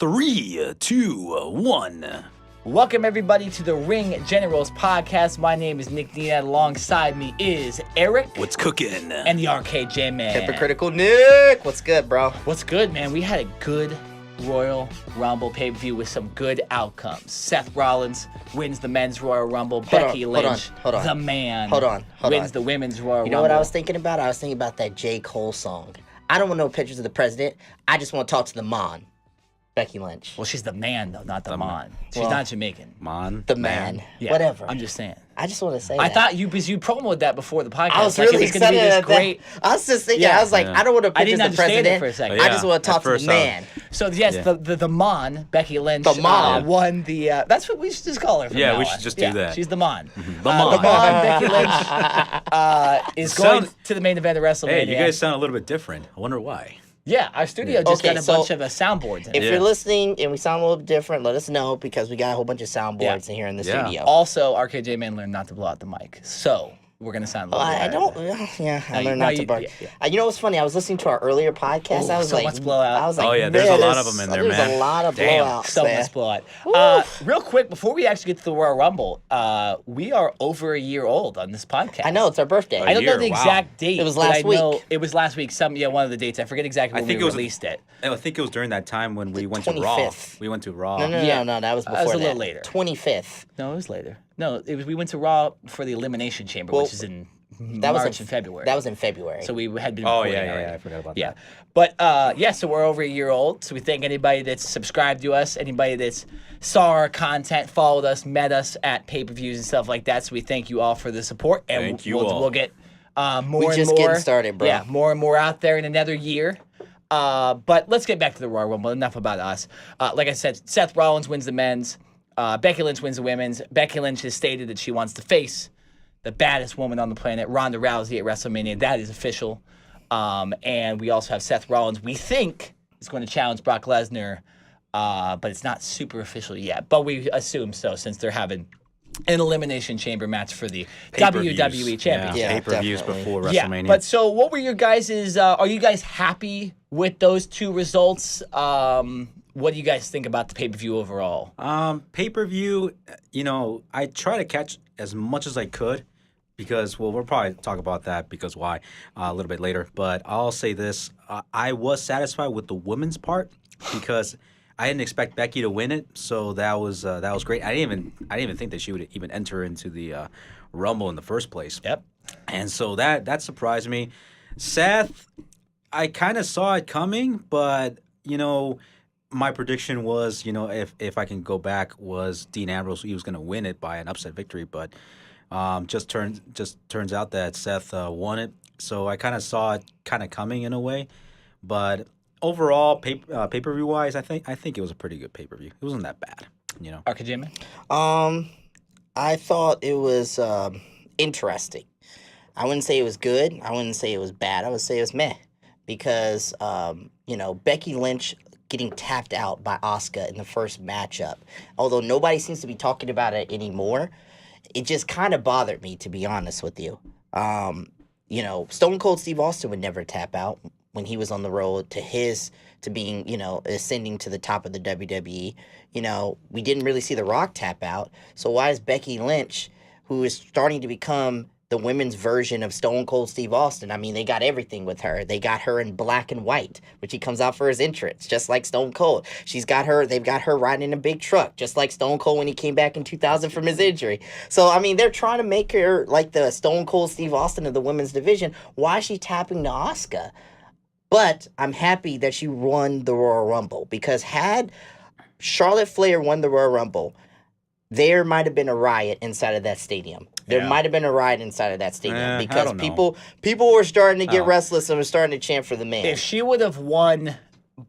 3, 2, 1. Welcome, everybody, to the Ring Generals podcast. My name is Nick Nina. Alongside me is Eric. What's cooking? And the RKJ Man. Hypocritical Nick. What's good, bro? What's good, man? We had a good Royal Rumble pay-per-view with some good outcomes. Seth Rollins wins the men's Royal Rumble. Becky Lynch, the man, wins the women's Royal Rumble. You know what I was thinking about? I was thinking about that J. Cole song. I don't want no pictures of the president. I just want to talk to the Mon. Becky Lynch. Well, she's the man, though, not the Mon. She's not Jamaican. The man. Yeah, whatever. I'm just saying. I just want to say I that. thought you promoted that before the podcast. I was really it was gonna be excited this great. I was just thinking, I was like, I don't want to pictures of the president. It for a second. I just want to talk to the man. So, yes, the Mon, Becky Lynch, won the... that's what we should just call her from now we should just do that. She's the Mon. The Mon. The Mon, Becky Lynch, is going to the main event of WrestleMania. Hey, you guys sound a little bit different. I wonder why. Yeah, our studio just got a bunch of soundboards in it. If you're listening and we sound a little different, let us know because we got a whole bunch of soundboards in here in the studio. Also, RKJ Man learned not to blow out the mic. So, we're going to sound a little I learned not to bark. You know what's funny? I was listening to our earlier podcast. I was like, much blowout. I was like, there's a lot of them in there, man. There's a lot of blowouts. So much blowout. Real quick, before we actually get to the Royal Rumble, we are over a year old on this podcast. I know, it's our birthday. I don't know the exact date. It was last week. It was last week. One of the dates. I forget exactly when we released it. I think it was during that time when we went to Raw. We went to Raw. No, that was before that. It was a little later. 25th. No, it was later. No, we went to Raw for the Elimination Chamber, which is in March and February. That was in February. So we had been recording already. I forgot about that. But, so we're over a year old. So we thank anybody that's subscribed to us, anybody that's saw our content, followed us, met us at pay-per-views and stuff like that. So we thank you all for the support. And thank you all. We'll get more and more. We're just getting started, bro. Yeah, more and more out there in another year. But let's get back to the Royal Rumble. Enough about us. Like I said, Seth Rollins wins the men's. Becky Lynch wins the women's. Becky Lynch has stated that she wants to face the baddest woman on the planet, Ronda Rousey, at WrestleMania. That is official. And we also have Seth Rollins, we think, is going to challenge Brock Lesnar, but it's not super official yet. But we assume so, since they're having an Elimination Chamber match for the WWE Championship. Yeah, pay-per-views before WrestleMania. Yeah, but so what were your guys' are you guys happy with those two results? What do you guys think about the pay-per-view overall? Pay-per-view, I try to catch as much as I could because, we'll probably talk about that because why a little bit later. But I'll say this. I was satisfied with the women's part because I didn't expect Becky to win it, so that was great. I didn't even think that she would even enter into the Rumble in the first place. Yep. And so that surprised me. Seth, I kind of saw it coming, but my prediction was, if I can go back, was Dean Ambrose. He was going to win it by an upset victory, but just turns out that Seth won it. So I kind of saw it kind of coming in a way, but overall, pay-per-view wise, I think it was a pretty good pay-per-view. It wasn't that bad, Arkajima? I thought it was interesting. I wouldn't say it was good. I wouldn't say it was bad. I would say it was meh because Becky Lynch getting tapped out by Asuka in the first matchup. Although nobody seems to be talking about it anymore, it just kind of bothered me, to be honest with you. Stone Cold Steve Austin would never tap out when he was on the road to being, ascending to the top of the WWE. We didn't really see The Rock tap out. So why is Becky Lynch, who is starting to become the women's version of Stone Cold Steve Austin? I mean, they got everything with her. They got her in black and white, which he comes out for his entrance, just like Stone Cold. They've got her riding in a big truck, just like Stone Cold when he came back in 2000 from his injury. So, I mean, they're trying to make her like the Stone Cold Steve Austin of the women's division. Why is she tapping to Asuka? But I'm happy that she won the Royal Rumble because had Charlotte Flair won the Royal Rumble, there might have been a riot inside of that stadium. There might have been a riot inside of that stadium because people were starting to get restless and were starting to chant for the man. If she would have won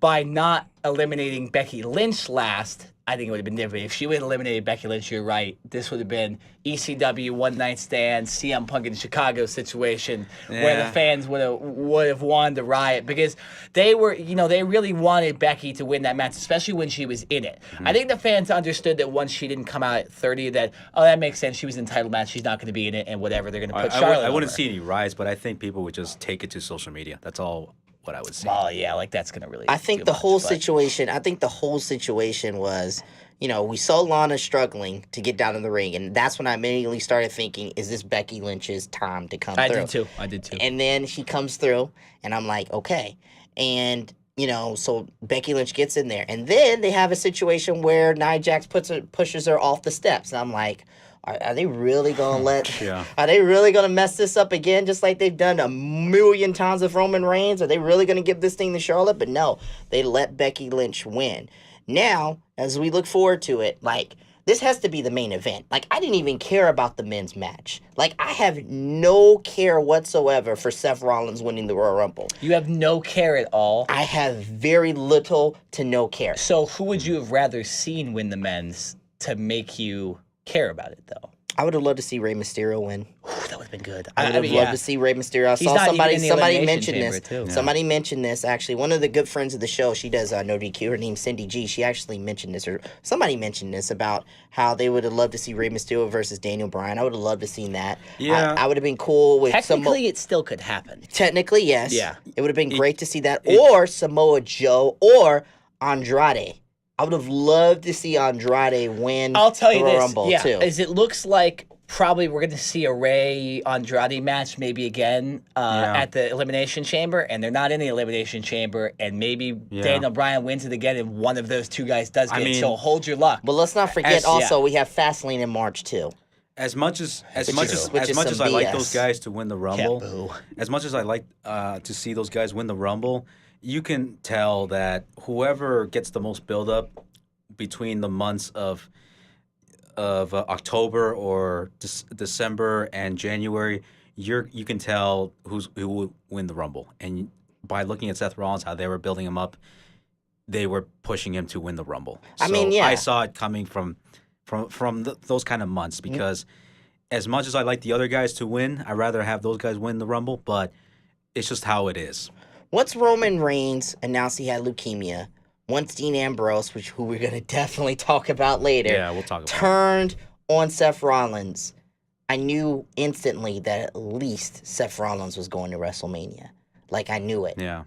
by not eliminating Becky Lynch last, I think it would have been different. If she would have eliminated Becky Lynch, you're right. This would have been ECW one night stand, CM Punk in Chicago situation where the fans would have wanted to riot because they were, they really wanted Becky to win that match, especially when she was in it. Mm-hmm. I think the fans understood that once she didn't come out at 30, that that makes sense. She was in the title match. She's not going to be in it, and whatever. They're going to put Charlotte. I wouldn't see any rise, but I think people would just take it to social media. That's all what I would see. Oh yeah, like that's gonna really. I think do the much, whole but- situation. I think the whole situation was, we saw Lana struggling to get down in the ring, and that's when I immediately started thinking, is this Becky Lynch's time to come I through? I did too. And then she comes through, and I'm like, okay. And, so Becky Lynch gets in there. And then they have a situation where Nia Jax pushes her off the steps. And I'm like, are they really going to let... Yeah. Are they really going to mess this up again, just like they've done a million times with Roman Reigns? Are they really going to give this thing to Charlotte? But no, they let Becky Lynch win. Now, as we look forward to it, this has to be the main event. I didn't even care about the men's match. I have no care whatsoever for Seth Rollins winning the Royal Rumble. You have no care at all. I have very little to no care. So who would you have rather seen win the men's to make you care about it, though? I would have loved to see Rey Mysterio win. Ooh, that would have been good. I would have loved to see Rey Mysterio. I saw not somebody even in the elimination mention chamber, this. too. Yeah. Somebody mentioned this, actually. One of the good friends of the show, she does No DQ. Her name's Cindy G. She actually mentioned this, or somebody mentioned this, about how they would have loved to see Rey Mysterio versus Daniel Bryan. I would have loved to seen that. Yeah. I would have been cool with Technically, it still could happen. Technically, yes. Yeah. It would have been great to see that. Or Samoa Joe or Andrade. I would have loved to see Andrade win I'll tell the you Royal this, Rumble, yeah, too. is it looks like probably we're going to see a Rey Andrade match maybe again at the Elimination Chamber, and they're not in the Elimination Chamber, and maybe Daniel Bryan wins it again, and one of those two guys does get it, so hold your luck. But let's not forget we have Fastlane in March, too. As much as I like BS. those guys to win the Rumble, boo. as much as I like to see those guys win the Rumble, you can tell that whoever gets the most build-up between the months of October or December and January, you can tell who will win the Rumble. And by looking at Seth Rollins, how they were building him up, they were pushing him to win the Rumble. I mean, yeah. I saw it coming from those kind of months, because as much as I like the other guys to win, I'd rather have those guys win the Rumble, but it's just how it is. Once Roman Reigns announced he had leukemia, once Dean Ambrose, who we're going to definitely talk about later, We'll talk about turned on Seth Rollins, I knew instantly that at least Seth Rollins was going to WrestleMania. I knew it. Yeah.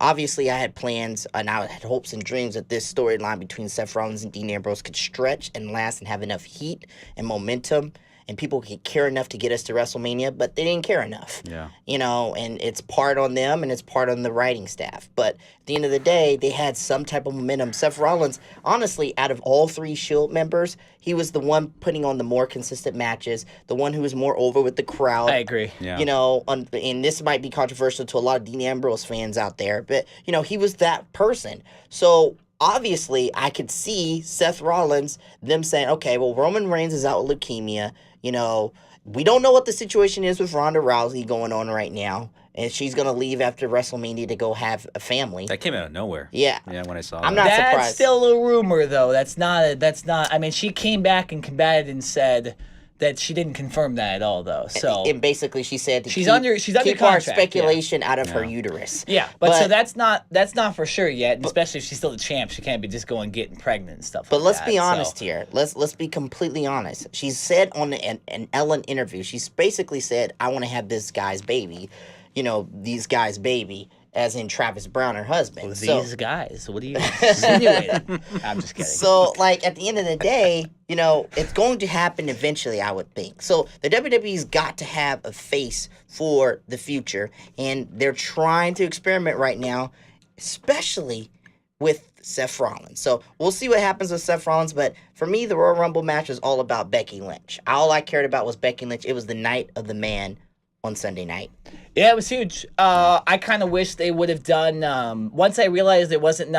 Obviously I had plans and I had hopes and dreams that this storyline between Seth Rollins and Dean Ambrose could stretch and last and have enough heat and momentum, and people could care enough to get us to WrestleMania, but they didn't care enough. Yeah. And it's part on them and it's part on the writing staff. But at the end of the day, they had some type of momentum. Seth Rollins, honestly, out of all three Shield members, he was the one putting on the more consistent matches, the one who was more over with the crowd. I agree. Yeah. And this might be controversial to a lot of Dean Ambrose fans out there, but, he was that person. So obviously, I could see Seth Rollins, them saying, okay, well, Roman Reigns is out with leukemia. We don't know what the situation is with Ronda Rousey going on right now, and she's going to leave after WrestleMania to go have a family. That came out of nowhere. Yeah. Yeah, when I saw I'm that. not That's surprised. still a rumor, though. That's not. I mean, she came back and combated and said that she didn't confirm that at all, though. So And basically, she said to she's keep, under keep our contract, speculation out of her uterus. yeah, but so that's not for sure yet. And especially if she's still the champ, she can't be just going getting pregnant and stuff. But like let's that, be honest here. Let's be completely honest. She said on an Ellen interview, she's basically said, "I want to have this guy's baby, these guys' baby." As in Travis Brown, her husband. These guys. What are you insinuating? I'm just kidding. So, at the end of the day, it's going to happen eventually, I would think. So, the WWE's got to have a face for the future, and they're trying to experiment right now, especially with Seth Rollins. So, we'll see what happens with Seth Rollins, but for me, the Royal Rumble match was all about Becky Lynch. All I cared about was Becky Lynch. It was the night of the man on Sunday night. Yeah, it was huge. I kind of wish they would have done. Once I realized it wasn't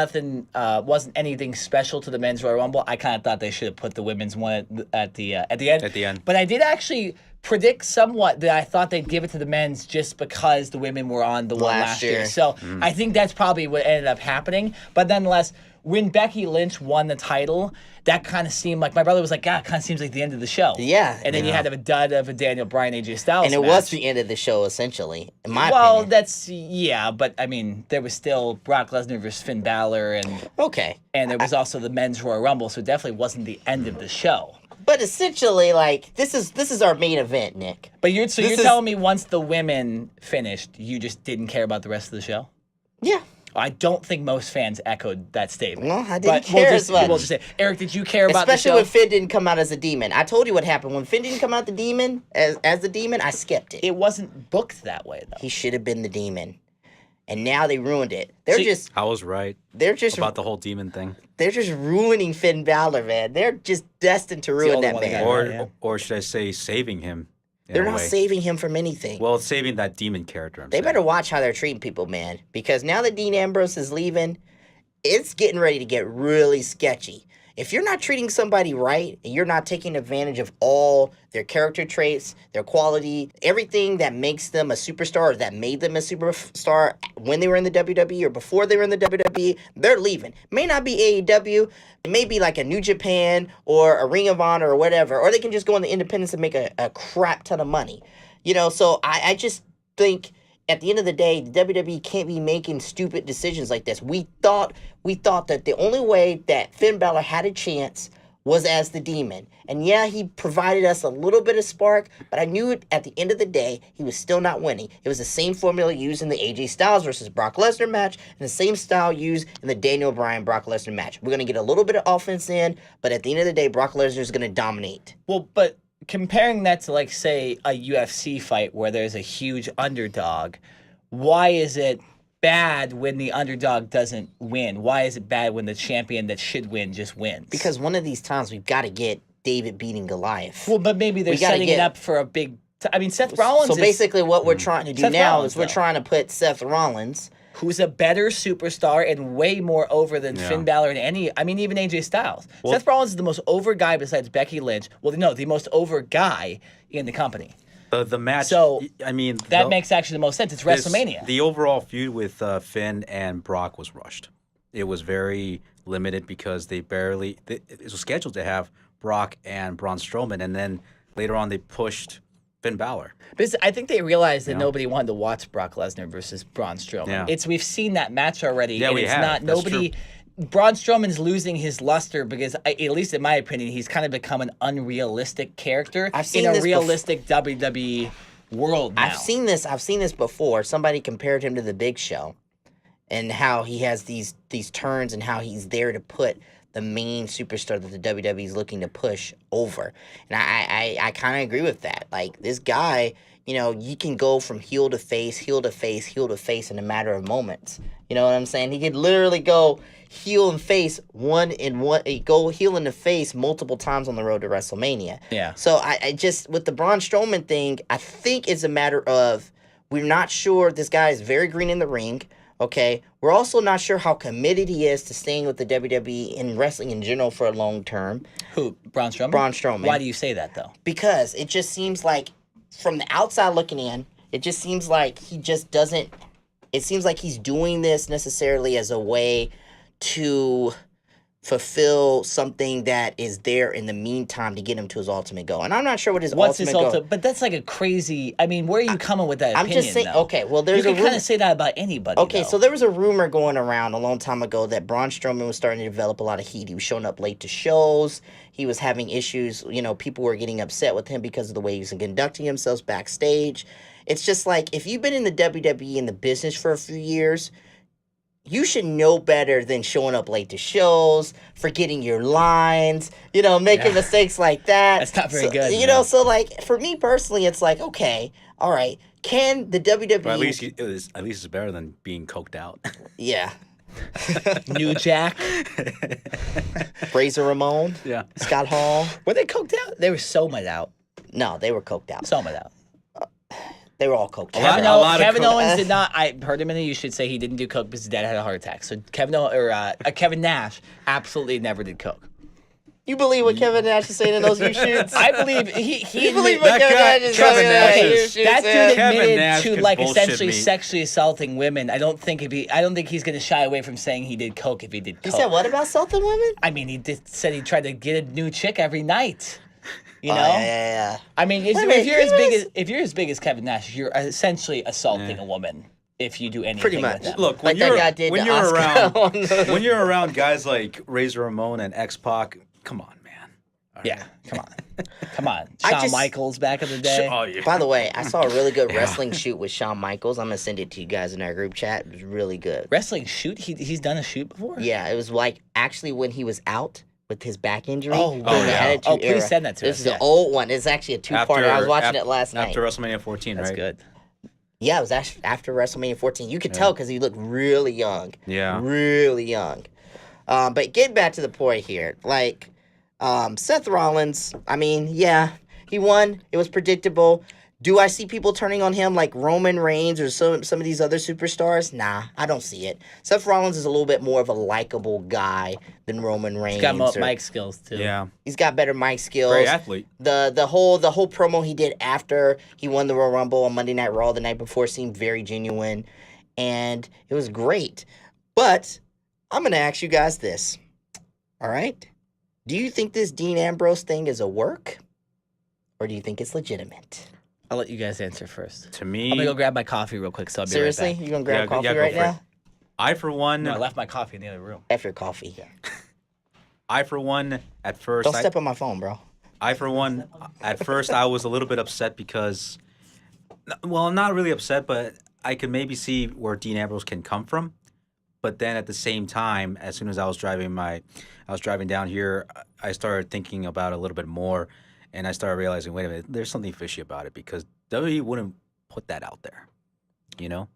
anything special to the men's Royal Rumble, I kind of thought they should have put the women's one at the end. At the end. But I did actually predict somewhat that I thought they'd give it to the men's just because the women were on the one last year. So I think that's probably what ended up happening. But nonetheless, when Becky Lynch won the title, that kind of seemed like, my brother was like, God, it kind of seems like the end of the show. Yeah. And then you had to have a dud of a Daniel Bryan, AJ Styles And it match. was the end of the show, essentially, in my opinion. But I mean, there was still Brock Lesnar versus Finn Balor, and Okay. and there was also the men's Royal Rumble, so it definitely wasn't the end of the show. But essentially, this is our main event, Nick. But you're telling me once the women finished, you just didn't care about the rest of the show? Yeah. I don't think most fans echoed that statement. Well, I didn't But care we'll as much. We'll just say, Eric, did you care about the Especially show? when Finn didn't come out as a demon. I told you what happened. When Finn didn't come out the demon as the demon, I skipped it. It wasn't booked that way, though. He should have been the demon. And now they ruined it. I was right They're just about the whole demon thing. They're just ruining Finn Balor, man. They're just destined to ruin only that one that man. got Or yeah. or should I say saving him? in They're a not way. saving him from anything. Well, it's saving that demon character. They better watch how they're treating people, man. Because now that Dean Ambrose is leaving, it's getting ready to get really sketchy. If you're not treating somebody right and you're not taking advantage of all their character traits, their quality, everything that makes them a superstar or that made them a superstar when they were in the WWE or before they were in the WWE, they're leaving. May not be AEW, it may be like a New Japan or a Ring of Honor or whatever, or they can just go on the independents and make a crap ton of money. You know, so I just think at the end of the day, the WWE can't be making stupid decisions like this. We thought that the only way that Finn Balor had a chance was as the demon. And yeah, he provided us a little bit of spark, but I knew at the end of the day, he was still not winning. It was the same formula used in the AJ Styles versus Brock Lesnar match and the same style used in the Daniel Bryan Brock Lesnar match. We're going to get a little bit of offense in, but at the end of the day, Brock Lesnar is going to dominate. Well, but comparing that to, like, say, a UFC fight where there's a huge underdog, why is it bad when the underdog doesn't win? Why is it bad when the champion that should win just wins? Because one of these times, we've got to get David beating Goliath. Well, but maybe they're We gotta setting get- it up for a big... I mean, Seth Rollins So is... basically what we're trying to do Seth now Rollins, is we're though. trying to put Seth Rollins... who's a better superstar and way more over than Yeah. Finn Balor and even AJ Styles. Well- Seth Rollins is the most over guy besides Becky Lynch. Well, no, the most over guy in the company. The match. So, I mean, That makes actually the most sense. It's WrestleMania. The overall feud with Finn and Brock was rushed. It was very limited because it was scheduled to have Brock and Braun Strowman, and then later on they pushed Finn Balor. Because I think they realized that nobody wanted to watch Brock Lesnar versus Braun Strowman. Yeah. We've seen that match already. Yeah, and we it's have. not That's nobody. Braun Strowman's losing his luster because, at least in my opinion, he's kind of become an unrealistic character I've seen in a this realistic WWE world now. I've seen this before. Somebody compared him to the Big Show and how he has these turns and how he's there to put the main superstar that the WWE is looking to push over. And I kind of agree with that. Like, this guy, you know, you can go from heel to face, heel to face, heel to face in a matter of moments. You know what I'm saying? He could literally go heel and face go heel in the face multiple times on the road to WrestleMania. Yeah. So I just, with the Braun Strowman thing, I think it's a matter of, we're not sure. This guy is very green in the ring. Okay, we're also not sure how committed he is to staying with the WWE and wrestling in general for a long term. Who? Braun Strowman? Braun Strowman. Why do you say that, though? Because it just seems like, from the outside looking in, it just seems like he just doesn't. It seems like he's doing this necessarily as a way to fulfill something that is there in the meantime to get him to his ultimate goal. And I'm not sure what his What's ultimate his goal. ultimate? But that's like a crazy. I mean, where are you coming with that I'm opinion? just saying. though? Okay, well, You there's a can kind rumor. of say that about anybody. Okay, though. so there was a rumor going around a long time ago that Braun Strowman was starting to develop a lot of heat. He was showing up late to shows. He was having issues. You know, people were getting upset with him because of the way he was conducting himself backstage. It's just like, if you've been in the WWE in the business for a few years, you should know better than showing up late to shows, forgetting your lines, you know, making mistakes like that. That's not very So, good, You know, so, like, for me personally, it's like, okay, all right, can the WWE... But at least it's better than being coked out. Yeah. New Jack. Razor Ramon, Yeah. Scott Hall. Were they coked out? They were somaed out. No, they were coked out. Somaed out. They were all coked out. Kevin, a lot of Kevin coke. Owens did not. I heard him in the You Should say he didn't do coke because his dad had a heart attack. So Kevin Nash absolutely never did coke. You believe what Kevin Nash is saying in those you shoots? I believe he You believe admitted- what That Kevin guy- Nash is Kevin saying in Nash those is- you shoots? that dude man? Kevin admitted Nash to can like bullshit essentially me. sexually assaulting women. I don't think he's going to shy away from saying he did coke if he did He coke. said what about Sultan women? I mean, said he tried to get a new chick every night. You know? Yeah. I mean, if Wait a minute, you're as big as Kevin Nash, you're essentially assaulting a woman if you do anything Pretty with much. them. Look, Like that guy did when to you're Oscar around on the- when you're around guys like Razor Ramon and X-Pac, come on, man. Yeah, come on. Shawn Michaels back in the day. Oh, yeah. By the way, I saw a really good wrestling shoot with Shawn Michaels. I'm gonna send it to you guys in our group chat. It was really good. Wrestling shoot? He's done a shoot before? Yeah, it was like actually when he was out with his back injury. Oh, during wow. the Attitude Please Era. send that to This us. is Yeah. an old one. It's actually a two-parter. I was watching it last night. After WrestleMania 14, That's right? good. Yeah, it was actually after WrestleMania 14. You could tell because he looked really young. Yeah. Really young. But getting back to the point here, like Seth Rollins, I mean, yeah, he won. It was predictable. Do I see people turning on him like Roman Reigns or some of these other superstars? Nah, I don't see it. Seth Rollins is a little bit more of a likable guy than Roman Reigns. He's got mic skills, too. Yeah. He's got better mic skills. Great athlete. The whole promo he did after he won the Royal Rumble on Monday Night Raw the night before seemed very genuine, and it was great. But I'm gonna ask you guys this. All right, do you think this Dean Ambrose thing is a work, or do you think it's legitimate? I'll let you guys answer first. To me, I'm going to go grab my coffee real quick, so I'll be Seriously, right back. you gonna grab coffee go right for it. now? I, for one, No, I left my coffee in the other room. After coffee. I, for one, at first, Don't step on my phone, bro. I, for one, at first, I was a little bit upset because, well, I'm not really upset, but I could maybe see where Dean Ambrose can come from. But then at the same time, as soon as I was driving down here, I started thinking about it a little bit more, and I started realizing, wait a minute, there's something fishy about it because WWE wouldn't put that out there, you know?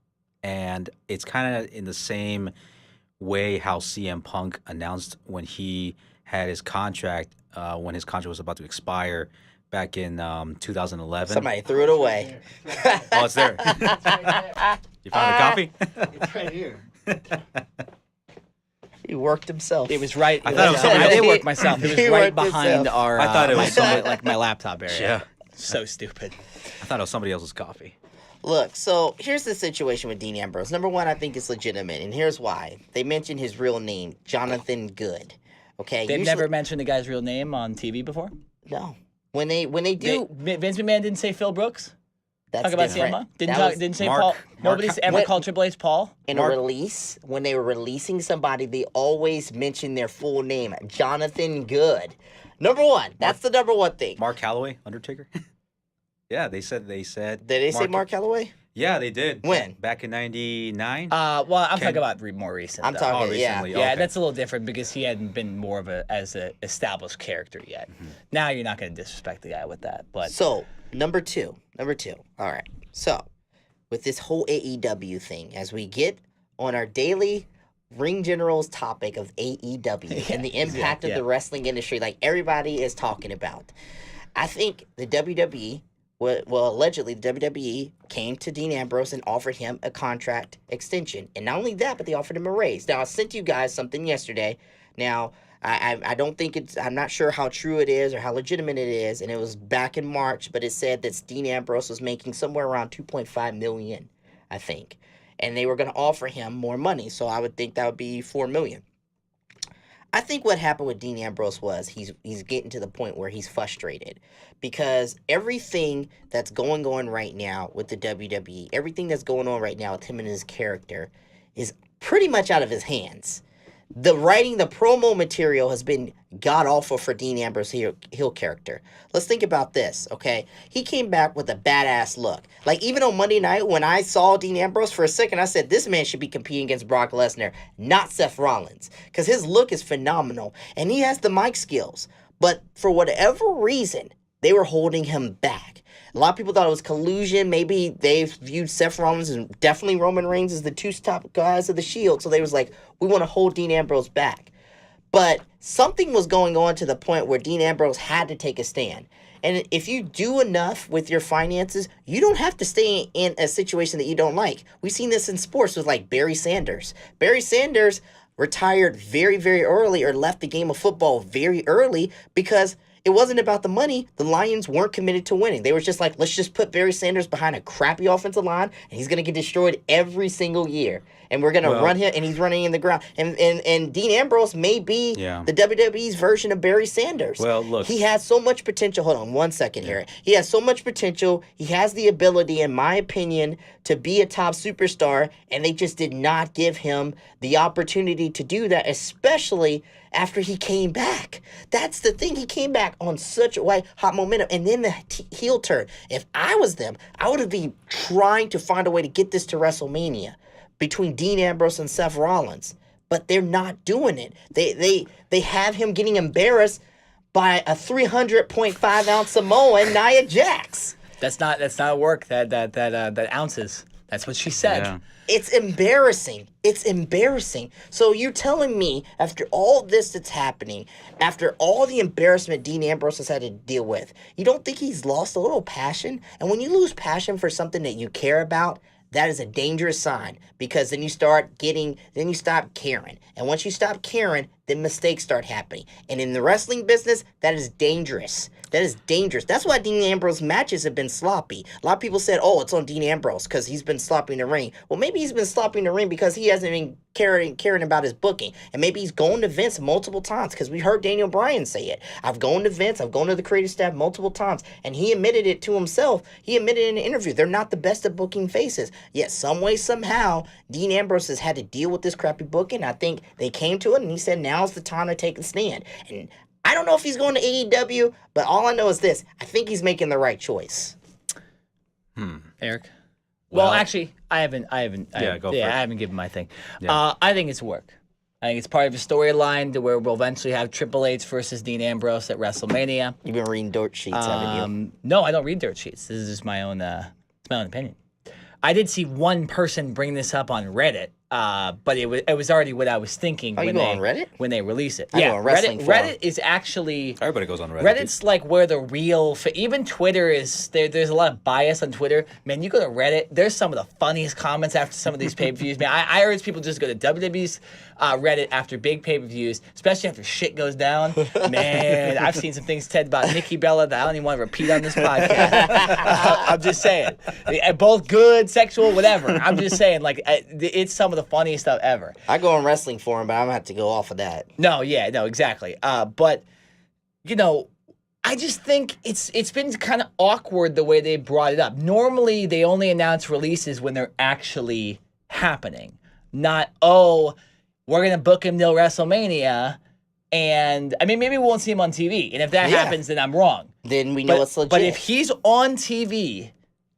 And it's kind of in the same way how CM Punk announced when he had his contract, when his contract was about to expire back in 2011. Somebody threw it away. Oh, it's there. You found the coffee? It's right here. He worked himself. It was right. I thought it was somebody I did else. work myself. It was He right worked behind himself. our. I thought it was somebody- like my laptop area. Yeah. So stupid. I thought it was somebody else's coffee. Look, so here's the situation with Dean Ambrose. Number one, I think it's legitimate, and here's why. They mentioned his real name, Jonathan Good. Okay, They've usually- never mentioned the guy's real name on TV before. no. When they do, Vince McMahon didn't say Phil Brooks. that's Talk about different. CM Punk. That Didn't was say Mark- Paul. Mark- Nobody's ever What- called Triple H Paul. in Mark- a release when they were releasing somebody. They always mention their full name, Jonathan Good. Number one, that's the number one thing. Mark Calloway, Undertaker. Yeah, they said. Did they say Mark Calloway? Yeah, they did. When? Back in '99. Well, I'm talking about more recent. I'm though. talking, Oh, yeah. recently. Yeah, Okay. that's a little different because he hadn't been more of as an established character yet. Now you're not going to disrespect the guy with that, but So, number two. All right. So, with this whole AEW thing, as we get on our daily Ring Generals topic of AEW and the impact of yeah. the wrestling industry, like everybody is talking about, I think the WWE, well, allegedly the WWE came to Dean Ambrose and offered him a contract extension. And not only that, but they offered him a raise. Now, I sent you guys something yesterday. Now, I don't think I'm not sure how true it is or how legitimate it is, and it was back in March, but it said that Dean Ambrose was making somewhere around $2.5 million, I think, and they were going to offer him more money, so I would think that would be $4 million. I think what happened with Dean Ambrose was he's getting to the point where he's frustrated because everything that's going on right now with the WWE, everything that's going on right now with him and his character is pretty much out of his hands. The writing, the promo material has been god-awful for Dean Ambrose heel character. Let's think about this, okay? He came back with a badass look. Like, even on Monday night, when I saw Dean Ambrose for a second, I said, this man should be competing against Brock Lesnar, not Seth Rollins. Because his look is phenomenal, and he has the mic skills. But for whatever reason, they were holding him back. A lot of people thought it was collusion. Maybe they viewed Seth Rollins and definitely Roman Reigns as the two top guys of the Shield. So they was like, we want to hold Dean Ambrose back. But something was going on to the point where Dean Ambrose had to take a stand. And if you do enough with your finances, you don't have to stay in a situation that you don't like. We've seen this in sports with like Barry Sanders. Barry Sanders retired very, very early or left the game of football very early because it wasn't about the money. The Lions weren't committed to winning. They were just like, let's just put Barry Sanders behind a crappy offensive line, and he's going to get destroyed every single year. And we're going to run him, and he's running in the ground. And Dean Ambrose may be the WWE's version of Barry Sanders. Well, look. He has so much potential. Hold on one second here. He has so much potential. He has the ability, in my opinion, to be a top superstar, and they just did not give him the opportunity to do that, especially after he came back. That's the thing. He came back on such a white hot momentum, and then the heel turn. If I was them, I would have been trying to find a way to get this to WrestleMania between Dean Ambrose and Seth Rollins, but they're not doing it. They have him getting embarrassed by a 300.5 ounce Samoan, Nia Jax. That's not work. That ounces. That's what she said. Yeah. It's embarrassing. It's embarrassing. So you're telling me, after all this that's happening, after all the embarrassment Dean Ambrose has had to deal with, you don't think he's lost a little passion? And when you lose passion for something that you care about, that is a dangerous sign, because then you stop caring. And once you stop caring, then mistakes start happening. And in the wrestling business, that is dangerous. That is dangerous. That's why Dean Ambrose matches have been sloppy. A lot of people said, oh, it's on Dean Ambrose because he's been sloppy in the ring. Well, maybe he's been sloppy in the ring because he hasn't been caring about his booking. And maybe he's going to Vince multiple times, because we heard Daniel Bryan say it. I've gone to Vince, I've gone to the creative staff multiple times. And he admitted it to himself. He admitted in an interview, they're not the best at booking faces. Yet some way, somehow, Dean Ambrose has had to deal with this crappy booking. I think they came to it and he said, now's the time to take a stand. And I don't know if he's going to AEW, but all I know is this. I think he's making the right choice. Eric? Well, Well, actually, I haven't go for it. I haven't given my thing. Yeah. I think it's work. I think it's part of a storyline to where we'll eventually have Triple H versus Dean Ambrose at WrestleMania. You've been reading dirt sheets, haven't you? No, I don't read dirt sheets. This is just my own opinion. I did see one person bring this up on Reddit, but it was already what I was thinking. Oh, you when go they, on Reddit? when they release it. I go Yeah, on wrestling Reddit. forum. Reddit is actually Everybody goes on Reddit. Reddit's like where the real, even Twitter is. There's a lot of bias on Twitter. Man, you go to Reddit, there's some of the funniest comments after some of these pay-per-views. Man, I urge people just go to WWE's Reddit after big pay-per-views, especially after shit goes down. Man, I've seen some things said about Nikki Bella that I don't even want to repeat on this podcast. I'm just saying, both good, sexual, whatever. I'm just saying, like, it's some of the funniest stuff ever. I go on wrestling forum, but I'm going to have to go off of that. No, exactly. But, you know, I just think it's been kind of awkward the way they brought it up. Normally, they only announce releases when they're actually happening. Not, we're going to book him till WrestleMania, and, I mean, maybe we won't see him on TV. And if that happens, then I'm wrong. Then we know it's legit. But if he's on TV,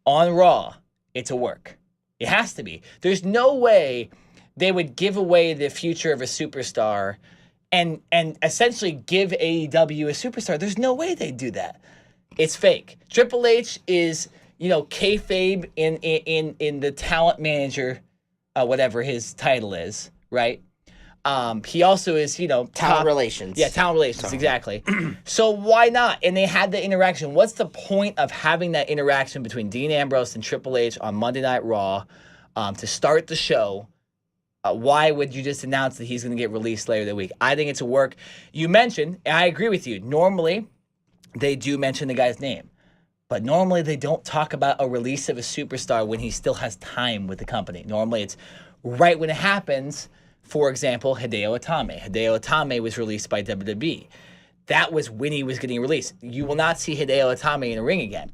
on Raw, it's a work. It has to be. There's no way they would give away the future of a superstar and essentially give AEW a superstar. There's no way they'd do that. It's fake. Triple H is, kayfabe in the talent manager, whatever his title is, right? He also is, Talent relations. Yeah, talent relations, exactly. So why not? And they had the interaction. What's the point of having that interaction between Dean Ambrose and Triple H on Monday Night Raw to start the show? Why would you just announce that he's going to get released later that week? I think it's a work. You mentioned, and I agree with you, normally they do mention the guy's name. But normally they don't talk about a release of a superstar when he still has time with the company. Normally it's right when it happens. For example, Hideo Itami. Hideo Itami was released by WWE. That was when he was getting released. You will not see Hideo Itami in a ring again.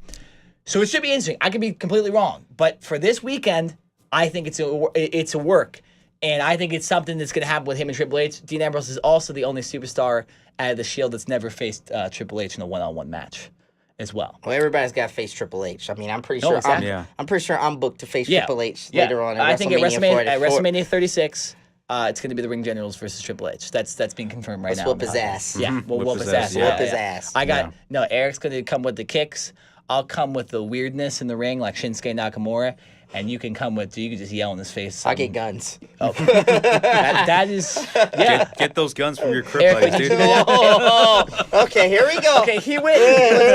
So it should be interesting. I could be completely wrong. But for this weekend, I think it's a work. And I think it's something that's going to happen with him and Triple H. Dean Ambrose is also the only superstar out of the Shield that's never faced Triple H in a one-on-one match as well. Well, everybody's got to face Triple H. I mean, I'm pretty No, sure exactly. I'm pretty sure I'm booked to face Triple H later on. I think at WrestleMania WrestleMania 36, it's going to be the Ring Generals versus Triple H. That's being confirmed right now. Let's whoop his ass. Yeah, we'll whoop his ass. Whoop his ass. No, Eric's going to come with the kicks. I'll come with the weirdness in the ring, like Shinsuke Nakamura, and you can come with, you can just yell in his face. I get guns. Oh, that is, yeah. Get those guns from your Eric, kryptonite, dude. Okay, here we go. Okay, he went.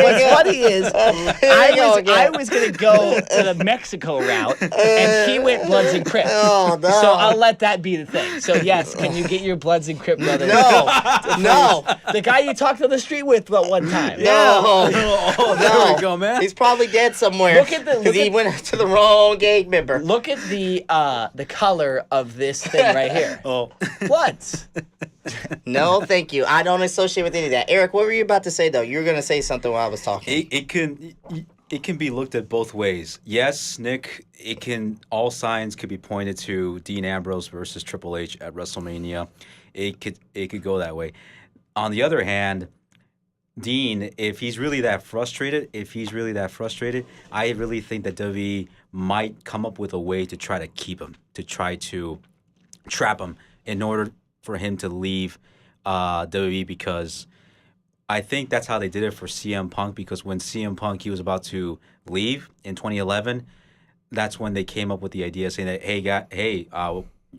What's funny is, I was going to go to the Mexico route, and he went Bloods and Crips. Oh, no. So I'll let that be the thing. So yes, can you get your Bloods and Crip brother? No. The guy you talked on the street with one time. No. There we go, man. He's probably dead somewhere. Look at the- because he went to the wrong gang member. Look at the color of this thing right here. Oh. Bloods. No, thank you. I don't associate with any of that. Eric, what were you about to say though? You were gonna say something while I was talking. It can be looked at both ways. Yes, Nick, all signs could be pointed to Dean Ambrose versus Triple H at WrestleMania. it could go that way. On the other hand, Dean, if he's really that frustrated, I really think that WWE might come up with a way to try to keep him, to try to trap him in order for him to leave WWE, because I think that's how they did it for CM Punk, because when CM Punk, he was about to leave in 2011, that's when they came up with the idea saying that,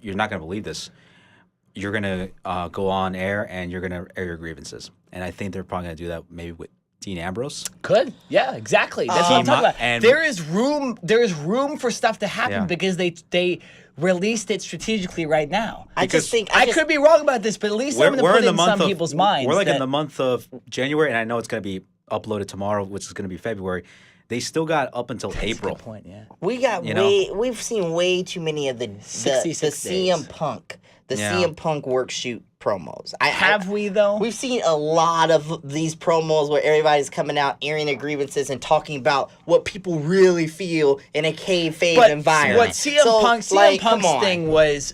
you're not going to believe this. You're going to go on air and you're going to air your grievances. And I think they're probably going to do that maybe with Dean Ambrose. Could. Yeah, exactly. That's what I'm talking about. And there is room for stuff to happen because they released it strategically right now. I just think I could be wrong about this, but at least I'm going to put it in some people's minds. We're like in the month of January, and I know it's going to be uploaded tomorrow, which is going to be February. They still got up until April. That's a good point, yeah. We've seen way too many of the 66 CM Punk, CM Punk work shoot promos. Have we though? We've seen a lot of these promos where everybody's coming out airing their grievances and talking about what people really feel in a kayfabe environment. What CM Punk's thing was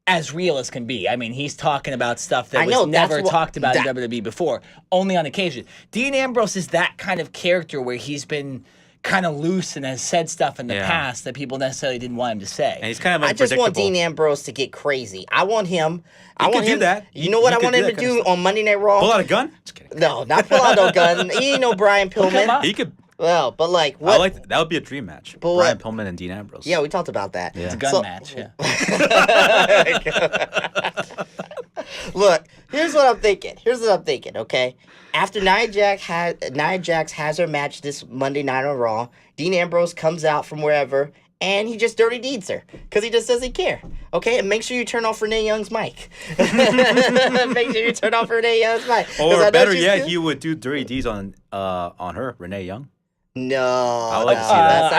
as real as can be. I mean, he's talking about stuff that was never talked about in WWE before, only on occasion. Dean Ambrose is that kind of character where he's been kind of loose and has said stuff in the past that people necessarily didn't want him to say. And he's kind of I just want Dean Ambrose to get crazy. I want him. Do that. You know what I want him to do on Monday Night Raw? Pull out a gun? Just kidding. No, not pull out no gun. He ain't no Brian Pillman. He could. Well, but like what? That would be a dream match. But Brian Pillman and Dean Ambrose. Yeah, we talked about that. Yeah. It's a gun match. Yeah. Look, here's what I'm thinking. Okay, after Nia Jax has her match this Monday night on Raw, Dean Ambrose comes out from wherever and he just dirty deeds her because he just doesn't care. Okay, and make sure you turn off Renee Young's mic. Make sure you turn off Renee Young's mic. Or better yet, he would do dirty deeds on her, Renee Young. No, I like to see that.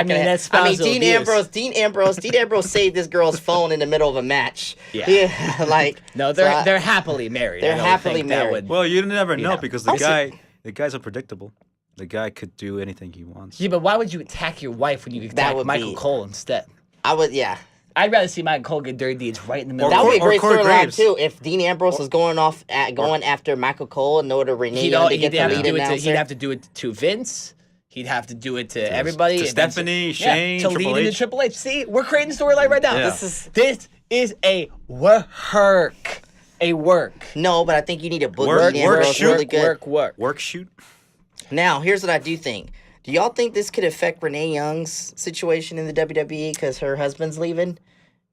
That's Dean Ambrose saved this girl's phone in the middle of a match. Yeah, like no, they're happily married. They're happily married. Well, you never know because the guy's unpredictable. The guy could do anything he wants. Yeah, but why would you attack your wife when you could attack Michael Cole instead? I would, yeah. I'd rather see Michael Cole get dirty deeds right in the middle. That would be a great storyline too. If Dean Ambrose was going after Michael Cole in order to Renee Young to get the lead announcer. He'd have to do it to Vince. He'd have to do it to everybody. To Stephanie, Shane, to Triple lead H. into Triple H. See, we're creating a storyline right now. Yeah. This is a work. A work. No, but I think you need a book. Work shoot. Now, here's what I do think. Do y'all think this could affect Renee Young's situation in the WWE because her husband's leaving?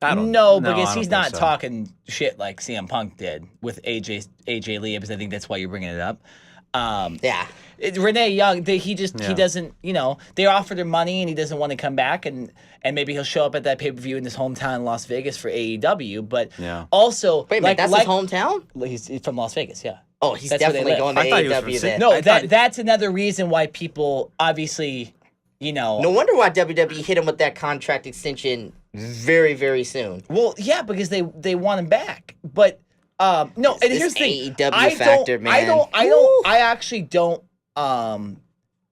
No, because he's not talking shit like CM Punk did with AJ Lee, because I think that's why you're bringing it up. Renee Young, he doesn't, they offered him money and he doesn't want to come back, and maybe he'll show up at that pay-per-view in his hometown in Las Vegas for AEW, but also... Wait a minute, that's his hometown? He's from Las Vegas, yeah. Oh, he's definitely going to AEW then. No, that's another reason why people obviously, No wonder why WWE hit him with that contract extension very, very soon. Well, yeah, because they want him back. But no, and here's the thing. AEW factor, man. I actually don't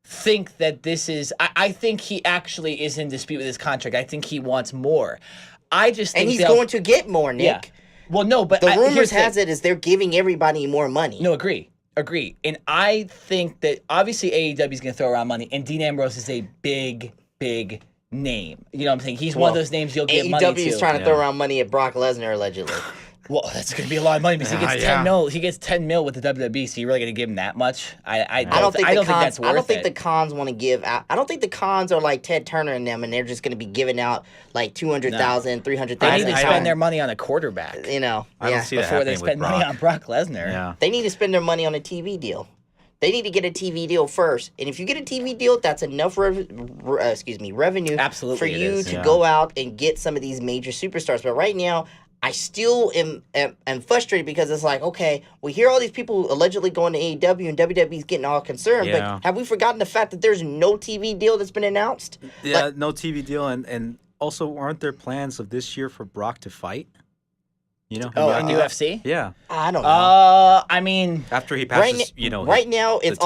think that this is. I think he actually is in dispute with his contract. I think he wants more. I just think he's going to get more, Nick. Yeah. Well, no, but the rumors has it is they're giving everybody more money. No, agree. And I think that obviously AEW is going to throw around money, and Dean Ambrose is a big name. You know what I'm saying? He's one of those names you'll get money to. AEW is trying to throw around money at Brock Lesnar, allegedly. Well, that's going to be a lot of money because he gets 10 mil. He gets 10 mil with the WWE, so you're really going to give him that much? I don't think that's worth it. I don't think the cons want to give out. I don't think the cons are like Ted Turner and them, and they're just going to be giving out like $200,000, $300,000. They need to spend their money on a quarterback. I don't see that before they spend money on Brock Lesnar. Yeah. They need to spend their money on a TV deal. They need to get a TV deal first, and if you get a TV deal, that's enough revenue Absolutely for you to go out and get some of these major superstars. But right now, I still am frustrated because it's like, okay, we hear all these people allegedly going to AEW and WWE's getting all concerned, but have we forgotten the fact that there's no TV deal that's been announced? Yeah, no TV deal, and also aren't there plans of this year for Brock to fight? In UFC? Yeah. I don't know. I mean, after he passes, right now it's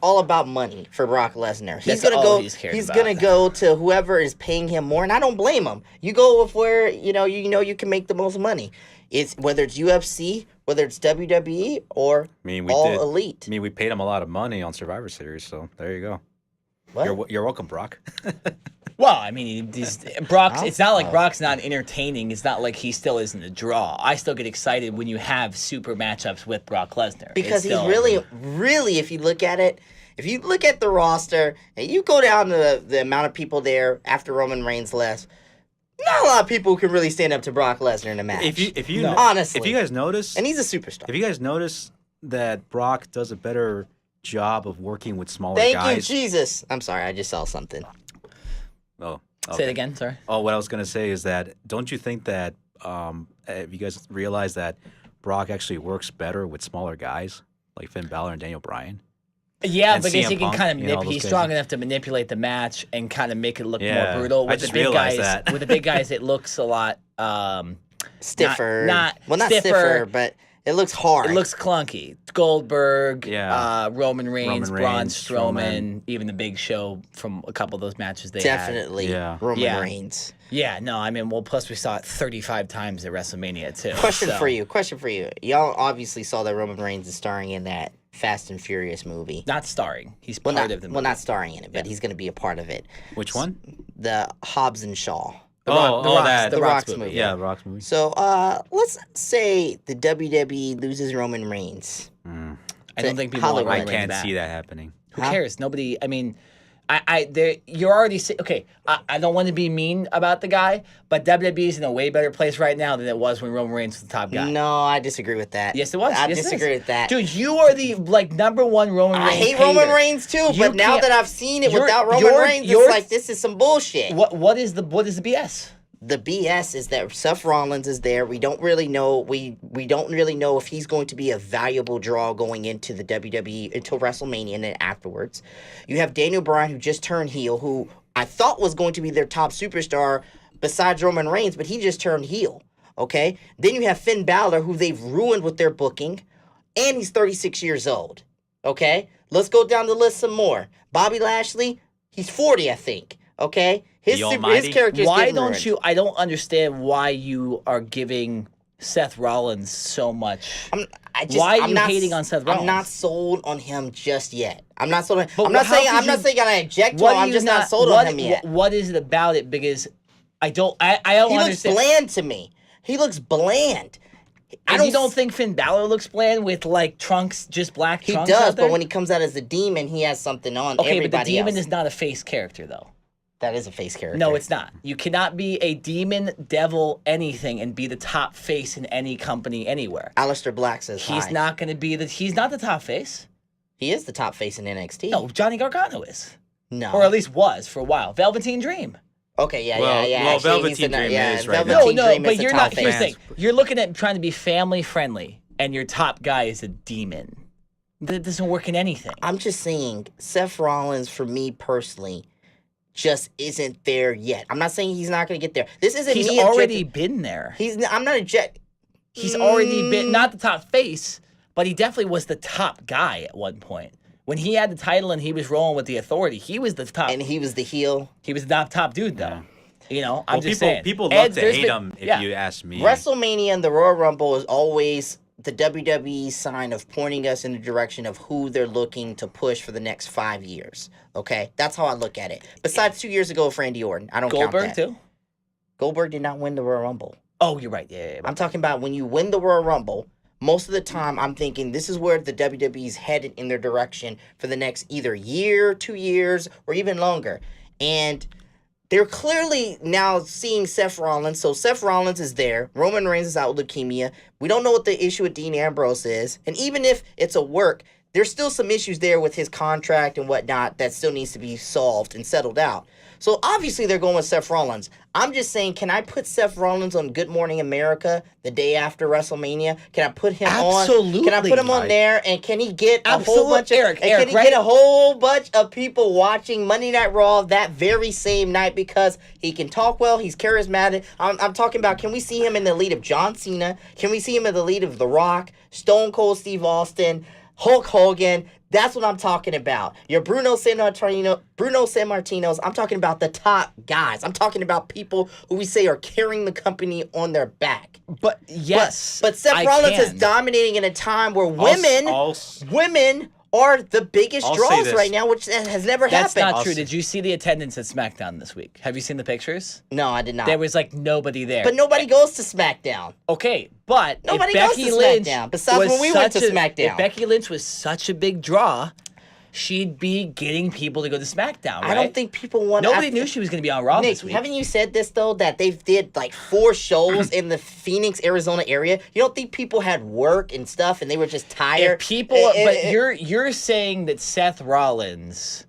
all about money for Brock Lesnar. He's gonna go. He's gonna go to whoever is paying him more, and I don't blame him. You go with where you can make the most money. It's whether it's UFC, whether it's WWE, or Elite. I mean, we paid him a lot of money on Survivor Series, so there you go. What? You're welcome, Brock. Well, I mean, Brock's. It's not like Brock's not entertaining. It's not like he still isn't a draw. I still get excited when you have super matchups with Brock Lesnar. Because he's really, if you look at it, if you look at the roster and you go down to the amount of people there after Roman Reigns left, not a lot of people who can really stand up to Brock Lesnar in a match. Honestly, if you guys notice, and he's a superstar. If you guys notice that Brock does a better job of working with smaller guys. Thank you, Jesus. I'm sorry, I just saw something. Oh, okay. Say it again. Sorry. Oh, what I was gonna say is that don't you think that if you guys realize that Brock actually works better with smaller guys like Finn Balor and Daniel Bryan? Yeah, and because CM he can Punk, kind of he's strong enough to manipulate the match and kind of make it look more brutal. With the big guys, with the big guys, it looks a lot stiffer. Not stiffer, but it looks hard. It looks clunky. Goldberg, Roman Reigns, Braun Strowman, even the Big Show from a couple of those matches they Definitely, had. Roman Reigns. Yeah, no, I mean, well, plus we saw it 35 times at WrestleMania too. Question for you. Y'all obviously saw that Roman Reigns is starring in that Fast and Furious movie. Not starring. He's part of the movie. Well, not starring in it, but he's going to be a part of it. Which one? The Hobbs and Shaw. The Rock's movie. Yeah, the Rock's movie. So let's say the WWE loses Roman Reigns. I don't think people want Roman Reigns I can't see that happening. Who cares? Nobody. I mean, you're already okay. I don't want to be mean about the guy, but WWE is in a way better place right now than it was when Roman Reigns was the top guy. No, I disagree with that. Yes, it was. I disagree with that. Dude, you are the number one Roman Reigns. I hate Roman Reigns too, but now that I've seen it without Roman Reigns, it's like this is some bullshit. What is the BS? The BS is that Seth Rollins is there. We don't really know. We don't really know if he's going to be a valuable draw going into the WWE until WrestleMania and then afterwards. You have Daniel Bryan, who just turned heel, who I thought was going to be their top superstar besides Roman Reigns, but he just turned heel. Okay. Then you have Finn Balor, who they've ruined with their booking, and he's 36 years old. Okay. Let's go down the list some more. Bobby Lashley, he's 40, I think. Okay. His character is Why don't you? I don't understand why you are giving Seth Rollins so much. Why are you hating on Seth Rollins? I'm not sold on him just yet. I'm not sold on him. I'm not saying I eject him. I'm just not sold on him yet. What is it about it? Because I don't understand. He looks bland to me. He looks bland. You don't think Finn Balor looks bland with like trunks, just black trunks? He does, but when he comes out as a demon, he has something on. Okay, but the demon is not a face character, though. That is a face character. No, it's not. You cannot be a demon, devil, anything, and be the top face in any company anywhere. Aleister Black says he's not going to be he's not the top face. He is the top face in NXT. No, Johnny Gargano is. No. Or at least was for a while. Velveteen Dream. Okay, yeah. Well, Velveteen Dream is right now. No, but you're not. Here's the thing. You're looking at trying to be family friendly, and your top guy is a demon. That doesn't work in anything. I'm just saying, Seth Rollins, for me personally, just isn't there yet. I'm not saying he's not going to get there. This isn't He's already been there. I'm not He's already been, not the top face, but he definitely was the top guy at one point. When he had the title and he was rolling with the authority, he was the top. And he was the heel. He was the top dude, though. You know, I'm just saying. People love to hate him, if you ask me. WrestleMania and the Royal Rumble is always the WWE sign of pointing us in the direction of who they're looking to push for the next 5 years. Okay? That's how I look at it. Besides 2 years ago with Randy Orton. I don't count that. Goldberg, too? Goldberg did not win the Royal Rumble. Oh, you're right. Yeah. I'm talking about when you win the Royal Rumble, most of the time I'm thinking this is where the WWE's headed in their direction for the next either year, 2 years, or even longer. And they're clearly now seeing Seth Rollins. So Seth Rollins is there. Roman Reigns is out with leukemia. We don't know what the issue with Dean Ambrose is. And even if it's a work, there's still some issues there with his contract and whatnot that still needs to be solved and settled out. So obviously they're going with Seth Rollins. I'm just saying, can I put Seth Rollins on Good Morning America the day after WrestleMania? Can I put him on? Can I put him on there? And can he get a whole bunch of get a whole bunch of people watching Monday Night Raw that very same night because he can talk well, he's charismatic. I'm talking about, can we see him in the lead of John Cena? Can we see him in the lead of The Rock, Stone Cold Steve Austin? Hulk Hogan. That's what I'm talking about. Your Bruno Sammartinos. I'm talking about the top guys. I'm talking about people who we say are carrying the company on their back. But yes, but Seth Rollins is dominating in a time where women are the biggest draws right now, which has never happened. That's not true. Did you see the attendance at SmackDown this week? Have you seen the pictures? No, I did not. There was like nobody there. But nobody goes to SmackDown. Okay, but nobody if Becky goes to Lynch SmackDown. Besides when we went to SmackDown. If Becky Lynch was such a big draw, she'd be getting people to go to SmackDown, right? I don't think people want. Nobody knew she was going to be on Raw this week. Haven't you said this though, that they did like 4 shows in the Phoenix, Arizona area? You don't think people had work and stuff and they were just tired? But you're saying that Seth Rollins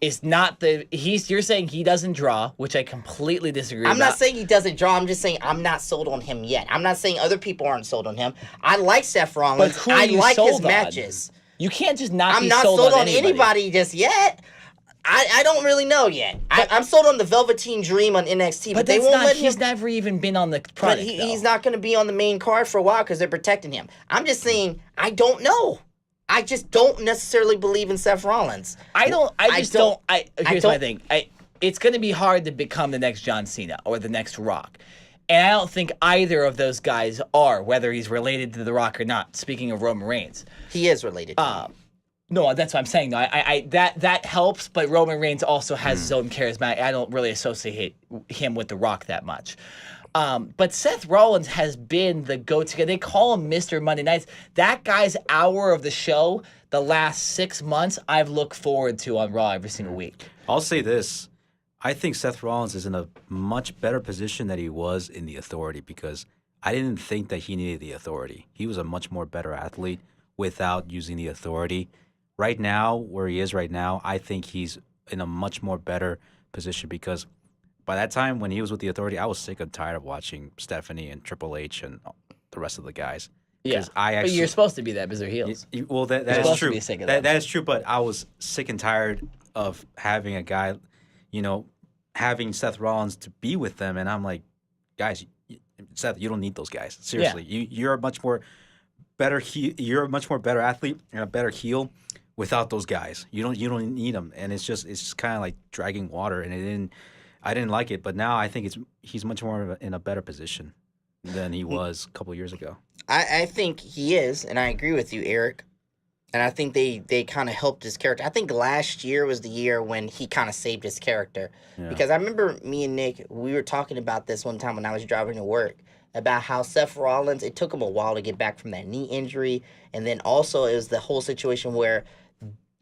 is not you're saying he doesn't draw, which I completely disagree. I'm not saying he doesn't draw. I'm just saying I'm not sold on him yet. I'm not saying other people aren't sold on him. I like Seth Rollins. But who are you like sold his on? matches. You can't just not I'm be not sold on anybody just yet. I don't really know yet. I'm sold on the Velveteen Dream on NXT, but they won't let him. He's never even been on the product. But he's not going to be on the main card for a while because they're protecting him. I'm just saying, I don't know. I just don't necessarily believe in Seth Rollins. Here's my thing. It's going to be hard to become the next John Cena or the next Rock. And I don't think either of those guys are, whether he's related to The Rock or not. Speaking of Roman Reigns. He is related to him. No, that's what I'm saying. No, that helps, but Roman Reigns also has his own charisma. I don't really associate him with The Rock that much. But Seth Rollins has been the go-to guy. They call him Mr. Monday Nights. That guy's hour of the show, the last 6 months, I've looked forward to on Raw every single week. I'll say this. I think Seth Rollins is in a much better position than he was in the Authority because I didn't think that he needed the Authority. He was a much more better athlete without using the Authority. Right now, where he is right now, I think he's in a much more better position because by that time when he was with the Authority, I was sick and tired of watching Stephanie and Triple H and the rest of the guys. Yeah, but you're supposed to be that because they're heels. Well, that is true. That is true, but I was sick and tired of having a guy, having Seth Rollins to be with them, and I'm like, guys, Seth, you don't need those guys. Seriously, you're a much more better athlete and a better heel without those guys. You don't need them, and it's just kind of like dragging water, and I didn't like it, but now I think he's much more in a better position than he was a couple of years ago. I think he is, and I agree with you, Eric. And I think they kind of helped his character. I think last year was the year when he kind of saved his character. Yeah. Because I remember me and Nick, we were talking about this one time when I was driving to work, about how Seth Rollins, it took him a while to get back from that knee injury. And then also it was the whole situation where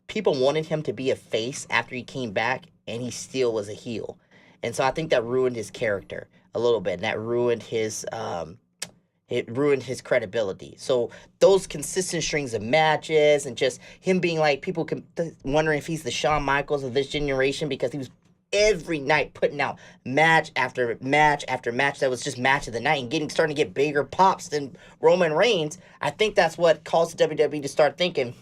people wanted him to be a face after he came back, and he still was a heel. And so I think that ruined his character a little bit. And that ruined his credibility. So those consistent strings of matches and just him being like, people wondering if he's the Shawn Michaels of this generation because he was every night putting out match after match after match that was just match of the night and starting to get bigger pops than Roman Reigns. I think that's what caused WWE to start thinking,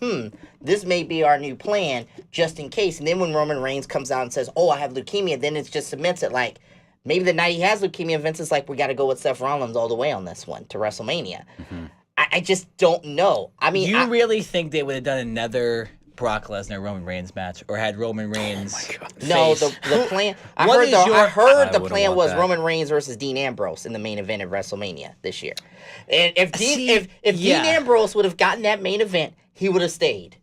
this may be our new plan just in case. And then when Roman Reigns comes out and says, I have leukemia, then it just cements it like, maybe the night he has leukemia, Vince is like, we got to go with Seth Rollins all the way on this one to WrestleMania. Mm-hmm. I just don't know. I mean, you really think they would have done another Brock Lesnar Roman Reigns match, or had Roman Reigns? Oh my God! No, the plan. I heard the plan was Roman Reigns versus Dean Ambrose in the main event of WrestleMania this year. And if Dean Ambrose would have gotten that main event, he would have stayed.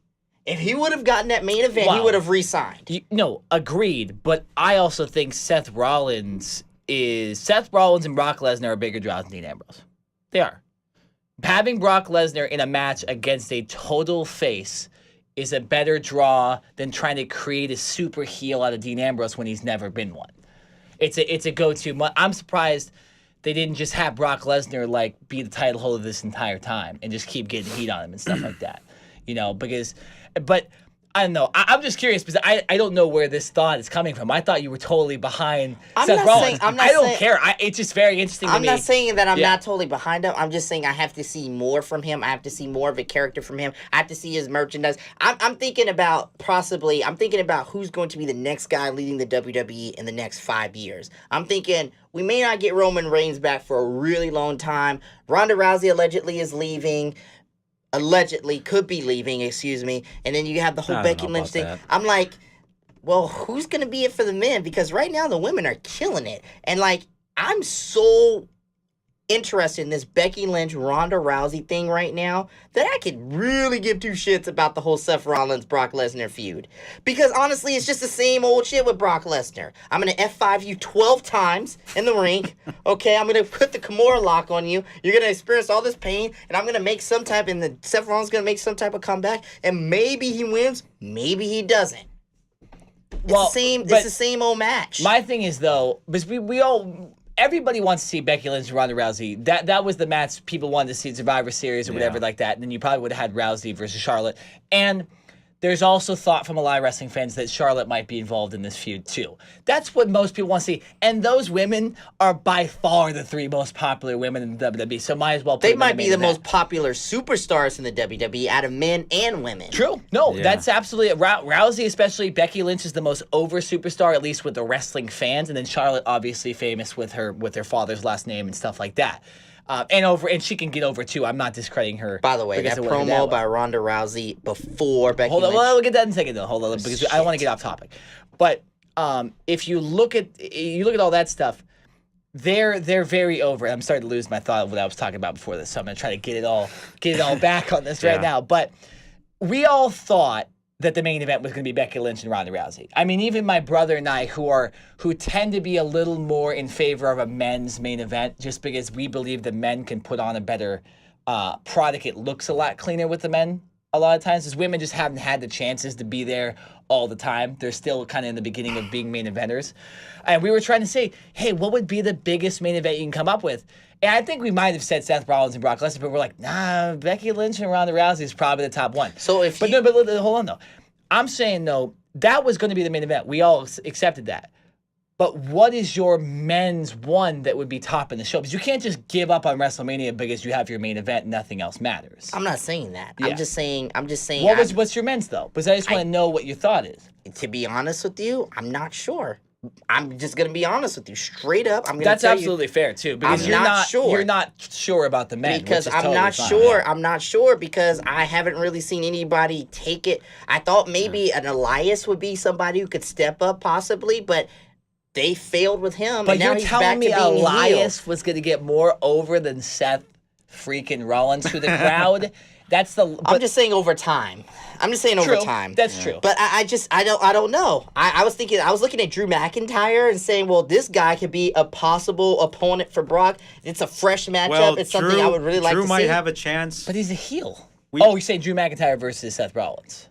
If he would have gotten that main event, he would have re-signed. No, agreed. But I also think Seth Rollins and Brock Lesnar are bigger draws than Dean Ambrose. They are. Having Brock Lesnar in a match against a total face is a better draw than trying to create a super heel out of Dean Ambrose when he's never been one. It's a go-to. I'm surprised they didn't just have Brock Lesnar be the title holder this entire time and just keep getting heat on him and stuff like that. But I don't know. I'm just curious because I don't know where this thought is coming from. I thought you were totally behind Seth Rollins. I don't care. It's just very interesting to me. I'm not saying that I'm not totally behind him. I'm just saying I have to see more from him. I have to see more of a character from him. I have to see his merchandise. I'm thinking about who's going to be the next guy leading the WWE in the next 5 years. I'm thinking we may not get Roman Reigns back for a really long time. Ronda Rousey allegedly is leaving. allegedly could be leaving, excuse me, and then you have the whole I don't Becky know Lynch about thing. that. I'm like, well, who's going to be it for the men? Because right now the women are killing it. And, like, I'm so interested in this Becky Lynch, Ronda Rousey thing right now that I could really give two shits about the whole Seth Rollins, Brock Lesnar feud. Because, honestly, it's just the same old shit with Brock Lesnar. I'm going to F5 you 12 times in the ring, okay? I'm going to put the Kimura lock on you. You're going to experience all this pain, and I'm going to make some type, and Seth Rollins going to make some type of comeback, and maybe he wins, maybe he doesn't. It's the same old match. My thing is, though, because we all... Everybody wants to see Becky Lynch and Ronda Rousey. That was the match people wanted to see at Survivor Series or whatever like that. And then you probably would have had Rousey versus Charlotte. And there's also thought from a lot of wrestling fans that Charlotte might be involved in this feud too. That's what most people want to see. And those women are by far the three most popular women in the WWE. So might as well put They them in might the be main the event. most popular superstars in the WWE out of men and women. True. No, Yeah. that's absolutely Rousey, especially Becky Lynch, is the most over superstar, at least with the wrestling fans, and then Charlotte, obviously famous with her father's last name and stuff like that. And she can get over too. I'm not discrediting her. By the way, because that of what her dad promo was. by Ronda Rousey before Becky Hold on, Lynch. we'll get that in a second though. Hold on, because I want to get off topic. But if you look at all that stuff, they're very over. I'm starting to lose my thought of what I was talking about before this, so I'm gonna try to get it all back on this right Yeah. now. But we all thought that the main event was going to be Becky Lynch and Ronda Rousey. I mean, even my brother and I, who tend to be a little more in favor of a men's main event, just because we believe the men can put on a better product. It looks a lot cleaner with the men a lot of times, as women just haven't had the chances to be there all the time. They're still kind of in the beginning of being main eventers. And we were trying to say, hey, what would be the biggest main event you can come up with? And I think we might have said Seth Rollins and Brock Lesnar, but we're like, nah, Becky Lynch and Ronda Rousey is probably the top one. So But hold on though. I'm saying though, that was going to be the main event. We all accepted that. But what is your men's one that would be top in the show? Because you can't just give up on WrestleMania because you have your main event and nothing else matters. I'm not saying that. Yeah. I'm just saying. What's your men's though? Because I just want to know what your thought is. To be honest with you, I'm not sure. I'm just gonna be honest with you, straight up. I'm gonna That's tell absolutely fair too. Because I'm you're not sure. You're not sure about the men. because which is I'm totally not fine, sure. yeah. I'm not sure because I haven't really seen anybody take it. I thought maybe an Elias would be somebody who could step up possibly, but they failed with him. But and now you're he's telling back me to being Elias heel. was going to get more over than Seth freaking Rollins to the crowd? That's the. I'm just saying over time. I'm just saying true. over time. That's true. But I don't know. I was looking at Drew McIntyre and saying, well, this guy could be a possible opponent for Brock. It's a fresh matchup. Well, it's something I would really like to see. Drew might have a chance. But he's a heel. You're saying Drew McIntyre versus Seth Rollins?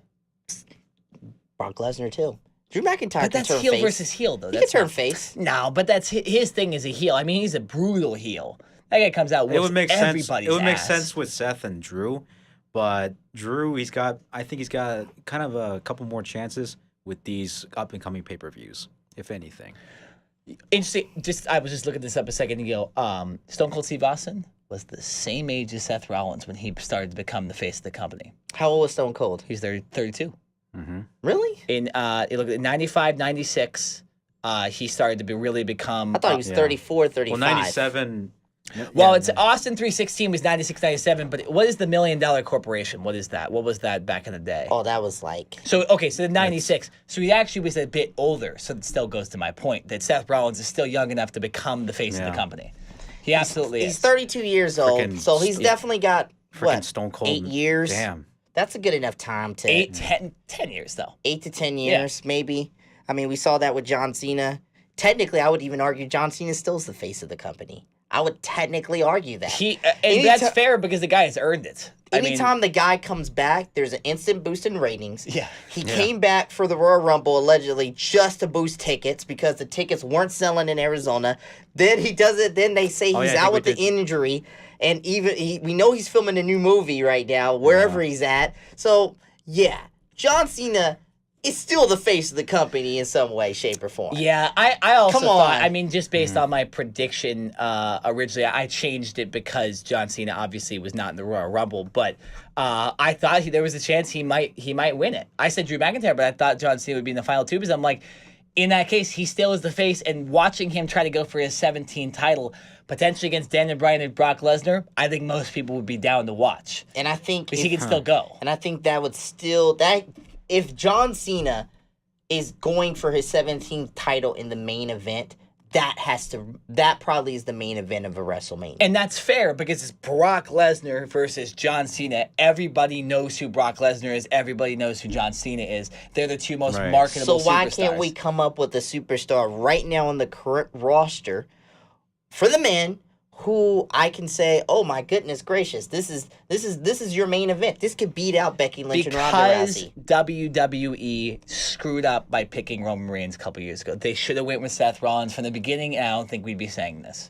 Brock Lesnar too. Drew McIntyre But can that's turn heel face. versus heel, though. He That's can turn not- face. No, but that's his thing is a heel. I mean, he's a brutal heel. That guy comes out. It would make sense. Everybody's It would make ass. sense with Seth and Drew, but Drew, I think he's got kind of a couple more chances with these up and coming pay-per-views, if anything. Interesting. I was just looking this up a second ago. Stone Cold Steve Austin was the same age as Seth Rollins when he started to become the face of the company. How old was Stone Cold? He's 32. Really? In you look at 95, 96, he started to really become. I thought he was Yeah. 34, 35. Well, 97. Well, yeah, it's Austin 316 was 96, 97, but what is the $1 Million Corporation? What is that? What was that back in the day? Oh, that was like... So, okay, so the 96. So he actually was a bit older. So it still goes to my point that Seth Rollins is still young enough to become the face of the Yeah. company. He absolutely He's is. 32 years old, Frickin' so he's definitely got, freaking Stone Cold. 8 years? Damn. That's a good enough time to... 10 years, though. 8 to 10 years, maybe. I mean, we saw that with John Cena. Technically, I would even argue John Cena still is the face of the company. I would technically argue that. And that's fair because the guy has earned it. Anytime the guy comes back, there's an instant boost in ratings. Yeah. He came back for the Royal Rumble allegedly just to boost tickets because the tickets weren't selling in Arizona. Then he does it. Then they say he's out with the injury. And we know he's filming a new movie right now, wherever he's at. So, yeah, John Cena is still the face of the company in some way, shape, or form. Yeah, I also Come thought, on. I mean, just based on my prediction originally, I changed it because John Cena obviously was not in the Royal Rumble, but I thought there was a chance he might win it. I said Drew McIntyre, but I thought John Cena would be in the final two because I'm like, in that case, he still is the face, and watching him try to go for his 17th title, potentially against Daniel Bryan and Brock Lesnar, I think most people would be down to watch. And I think because he can still go. And I think that would if John Cena is going for his 17th title in the main event, that probably is the main event of a WrestleMania. And that's fair because it's Brock Lesnar versus John Cena. Everybody knows who Brock Lesnar is. Everybody knows who John Cena is. They're the two most marketable superstars. So why can't we come up with a superstar right now on the current roster for the men who I can say, oh my goodness gracious, this is your main event. This could beat out Becky Lynch and Ronda Rousey. Because WWE screwed up by picking Roman Reigns a couple years ago. They should have went with Seth Rollins from the beginning, and I don't think we'd be saying this.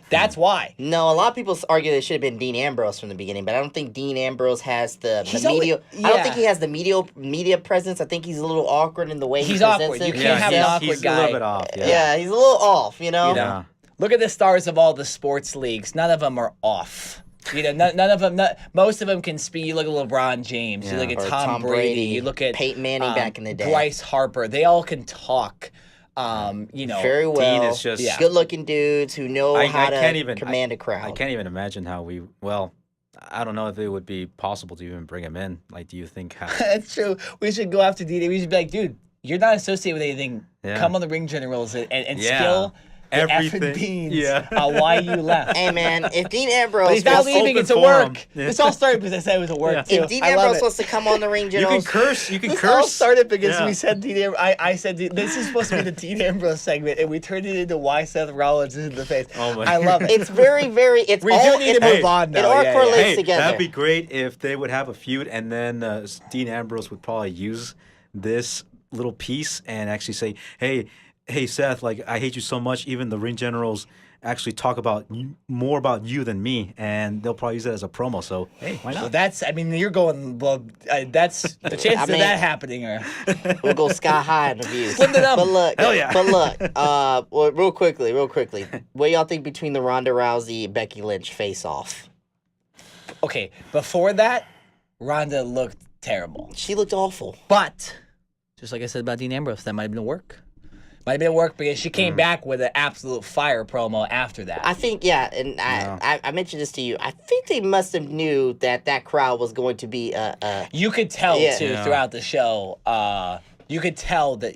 That's why. No, a lot of people argue that it should have been Dean Ambrose from the beginning, but I don't think Dean Ambrose has the media. I don't think he has the media presence. I think he's a little awkward in the way he presents awkward. it. You can't have an awkward he's guy. A little bit off. Yeah, he's a little off. Yeah. Look at the stars of all the sports leagues. None of them are off. None of them. Most of them can speak. You look at LeBron James. You look at Tom Brady. You look at Peyton Manning back in the day. Bryce Harper. They all can talk. Very well. Dean is just good-looking dudes who know how to command a crowd. I can't even imagine how we. Well, I don't know if it would be possible to even bring him in. Like, do you think? That's true. We should go after D-Day. We should be like, dude, you're not associated with anything. Yeah. Come on the Ring Generals and skill. Everything. Beans why you left. Hey man, if Dean Ambrose, but he's not leaving. It's a work. This all started because I said it was a work too. If Dean Ambrose wants to come on the Ring Generals, you can curse. You can curse. This all started because we said Dean Ambrose. I said this is supposed to be the Dean Ambrose segment, and we turned it into why Seth Rollins is in the face. Oh my! I love it. It's very. It's we do need to move on now. It all correlates together. That'd be great if they would have a feud, and then Dean Ambrose would probably use this little piece and actually say, Hey Seth, like I hate you so much. Even the Ring Generals actually talk about more about you than me, and they'll probably use it as a promo. So hey, why not? Well, you're going. Well, that's the chances of that happening are. We'll go sky high in the views. Flip it up. But look, hell yeah. But look, well, real quickly, what y'all think between the Ronda Rousey Becky Lynch face off? Okay, before that, Ronda looked terrible. She looked awful. But just like I said about Dean Ambrose, that might have been a work. Might have been a work because she came back with an absolute fire promo after that. I think, and I mentioned this to you. I think they must have knew that crowd was going to be You could tell too throughout the show. You could tell that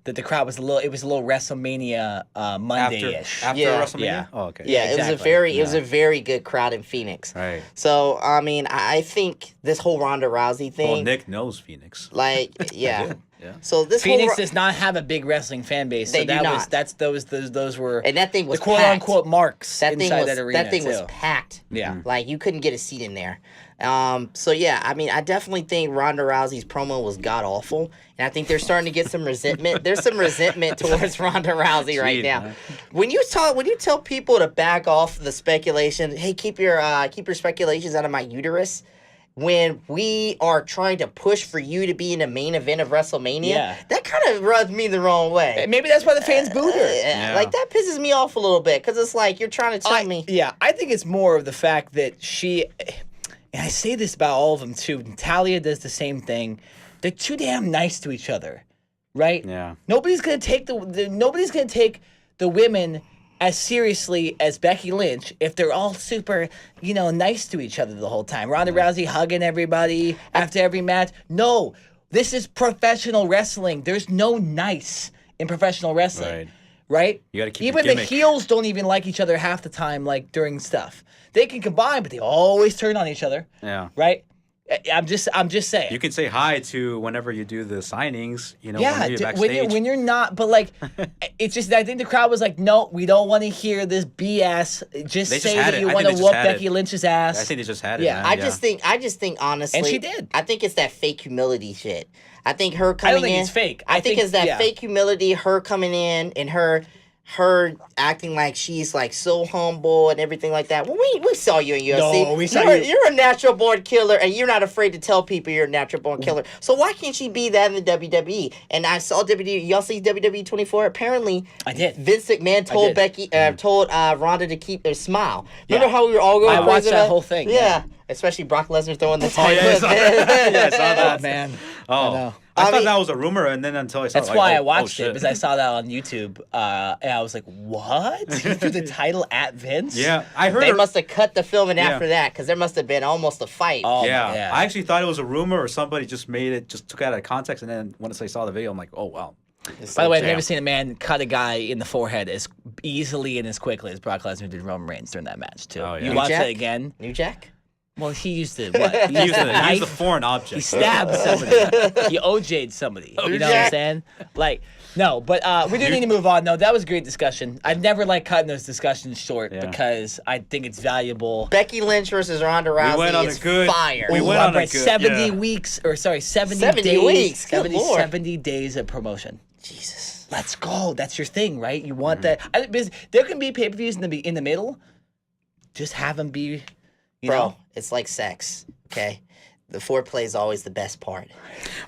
that the crowd was a little WrestleMania Monday-ish. After WrestleMania? Yeah. Oh, okay. Yeah, exactly. It was a very good crowd in Phoenix. Right. So, I mean, I think this whole Ronda Rousey thing. Well, Nick knows Phoenix. Like, yeah. Yeah. So this Phoenix does not have a big wrestling fan base. So those were and that thing was the quote unquote marks inside that arena. That thing was packed. Yeah. Like you couldn't get a seat in there. So yeah, I mean I definitely think Ronda Rousey's promo was god awful. And I think they're starting to get some resentment. There's some resentment towards Ronda Rousey right now. Man. When you tell people to back off the speculation, hey, keep your speculations out of my uterus. When we are trying to push for you to be in the main event of WrestleMania, that kind of rubs me the wrong way. Maybe that's why the fans booed her. Like, that pisses me off a little bit, because it's like, you're trying to tell me. Yeah, I think it's more of the fact that she, and I say this about all of them too, Natalya does the same thing. They're too damn nice to each other, right? Yeah. Nobody's gonna take the women as seriously as Becky Lynch if they're all super, nice to each other the whole time. Ronda Rousey hugging everybody after every match. No, this is professional wrestling. There's no nice in professional wrestling. Right? You gotta keep even your the gimmick. heels don't even like each other half the time, like during stuff. They can combine, but they always turn on each other. Yeah. Right? I'm just saying. You can say hi to whenever you do the signings, when you're backstage. when you're not, but like, it's just, I think the crowd was like, no, we don't want to hear this BS. Just say that you want to whoop Becky Lynch's ass. I think they just had it. Yeah. Man. I just think honestly, and she did. I think it's that fake humility shit. I think her coming in. I don't think it's fake. I think it's that fake humility, her coming in and her acting like she's like so humble and everything like that. Well, we saw you in UFC. No, we saw you. You're a natural born killer, and you're not afraid to tell people you're a natural born killer. So why can't she be that in the WWE? And I saw WWE. Y'all see WWE 24? Apparently, I did. Vince McMahon told told Ronda to keep her smile. Remember how we were all going crazy? I watched that whole thing. Yeah. Especially Brock Lesnar throwing the title. I saw that. Oh man. Oh, I thought mean- that was a rumor, and then until I saw That's it, why like, I watched shit. it, because I saw that on YouTube, and I was like, "What? He threw the title at Vince?" Yeah, I heard. They must have cut the filming Yeah. after that because there must have been almost a fight. Oh, Yeah, I actually thought it was a rumor, or somebody just made it, just took it out of context, and then once I saw the video, I'm like, oh wow. By the way, I've Damn. never seen a man cut a guy in the forehead as easily and as quickly as Brock Lesnar did Roman Reigns during that match too. Oh, yeah. You New watch Jack? it again. New Jack? Well, he used to what? He used a knife. foreign object. He stabbed somebody. He OJ'd somebody. You know what I'm saying? Like, no, but we do need to move on. No, that was a great discussion. I've never liked cutting those discussions short because I think it's valuable. Becky Lynch versus Ronda Rousey went on is a good- fire. we went on a good- 70 yeah. weeks, or sorry, 70 70 days. weeks, good 70, Lord. 70 days of promotion. Jesus. Let's go. That's your thing, right? You want that. Because there can be pay-per-views in the middle. Just have them be, you Bro, know. it's like sex, okay? The foreplay is always the best part.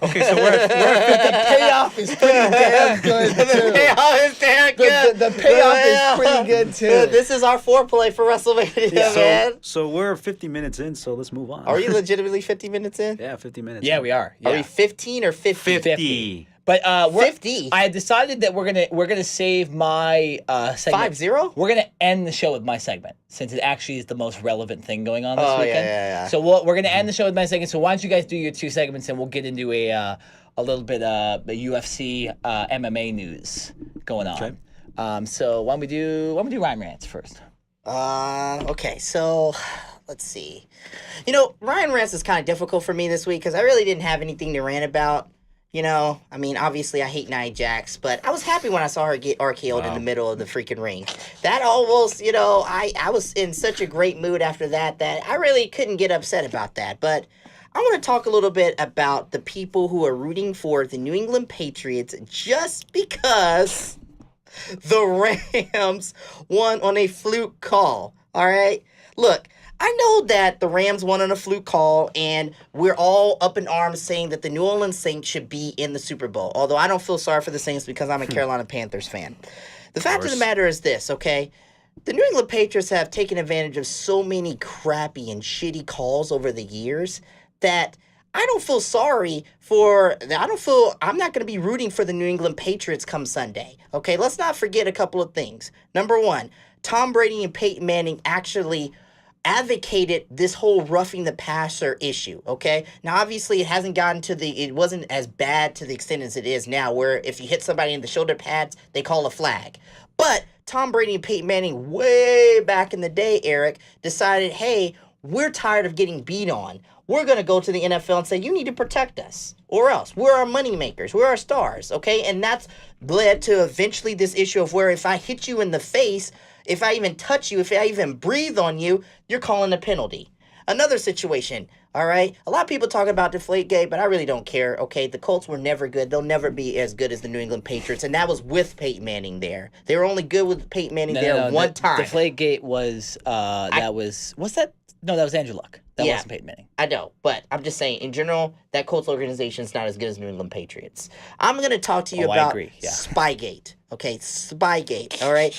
Okay, so we're The payoff is pretty damn good, too. payoff is damn good. The payoff is pretty good, too. This is our foreplay for WrestleMania, man. so we're 50 minutes in, so let's move on. Are you legitimately 50 minutes in? Yeah, 50 minutes. Yeah, in. we are. Are Yeah. we 15 or 50? 50. But we're 50? I decided that we're gonna save my segment. 5-0? We're gonna end the show with my segment since it actually is the most relevant thing going on this Oh, yeah, weekend. yeah. So we're gonna end the show with my segment. So why don't you guys do your 2 segments and we'll get into a little bit of the UFC MMA news going on. Okay. So why don't we do Ryan Rants first? Okay, so let's see. You know, Ryan Rants is kind of difficult for me this week because I really didn't have anything to rant about. You know, I mean, obviously I hate Nia Jax, but I was happy when I saw her get RKO'd in the middle of the freaking ring. That almost, you know, I was in such a great mood after that I really couldn't get upset about that. But I want to talk a little bit about the people who are rooting for the New England Patriots just because the Rams won on a fluke call. All right? Look, I know that the Rams won on a fluke call, and we're all up in arms saying that the New Orleans Saints should be in the Super Bowl, although I don't feel sorry for the Saints because I'm a Carolina Panthers fan. The fact of the matter is this, okay? The New England Patriots have taken advantage of so many crappy and shitty calls over the years that I don't feel sorry I'm not going to be rooting for the New England Patriots come Sunday. Okay, let's not forget a couple of things. Number one, Tom Brady and Peyton Manning actually advocated this whole roughing the passer issue, okay? Now, obviously, it wasn't as bad to the extent as it is now, where if you hit somebody in the shoulder pads, they call a flag. But Tom Brady and Peyton Manning, way back in the day, Eric, decided, hey, we're tired of getting beat on. We're going to go to the NFL and say, you need to protect us, or else. We're our money makers. We're our stars, okay? And that's led to eventually this issue of where if I hit you in the face, if I even touch you, if I even breathe on you, you're calling a penalty. Another situation, all right? A lot of people talk about Deflategate, but I really don't care, okay? The Colts were never good. They'll never be as good as the New England Patriots, and that was with Peyton Manning there. They were only good with Peyton Manning one time. Deflategate was, that was Andrew Luck. That Yeah. wasn't Peyton Manning. I know, but I'm just saying, in general, that Colts organization is not as good as New England Patriots. I'm going to talk to you I about agree, yeah. Spygate. Okay, Spygate, all right?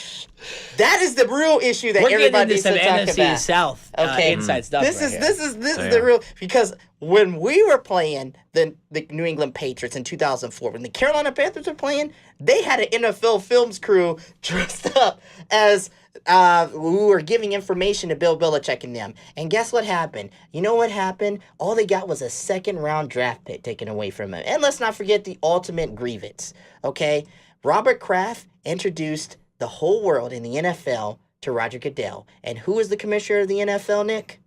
That is the real issue that We're getting everybody into needs some to talk NFC about. South Okay. inside stuff. This right is here. the real, because when we were playing the New England Patriots in 2004, when the Carolina Panthers were playing, they had an NFL films crew dressed up as who were giving information to Bill Belichick and them. And guess what happened? You know what happened? All they got was a second-round draft pick taken away from them. And let's not forget the ultimate grievance, okay? Robert Kraft introduced the whole world in the NFL to Roger Goodell. And who is the commissioner of the NFL, Nick?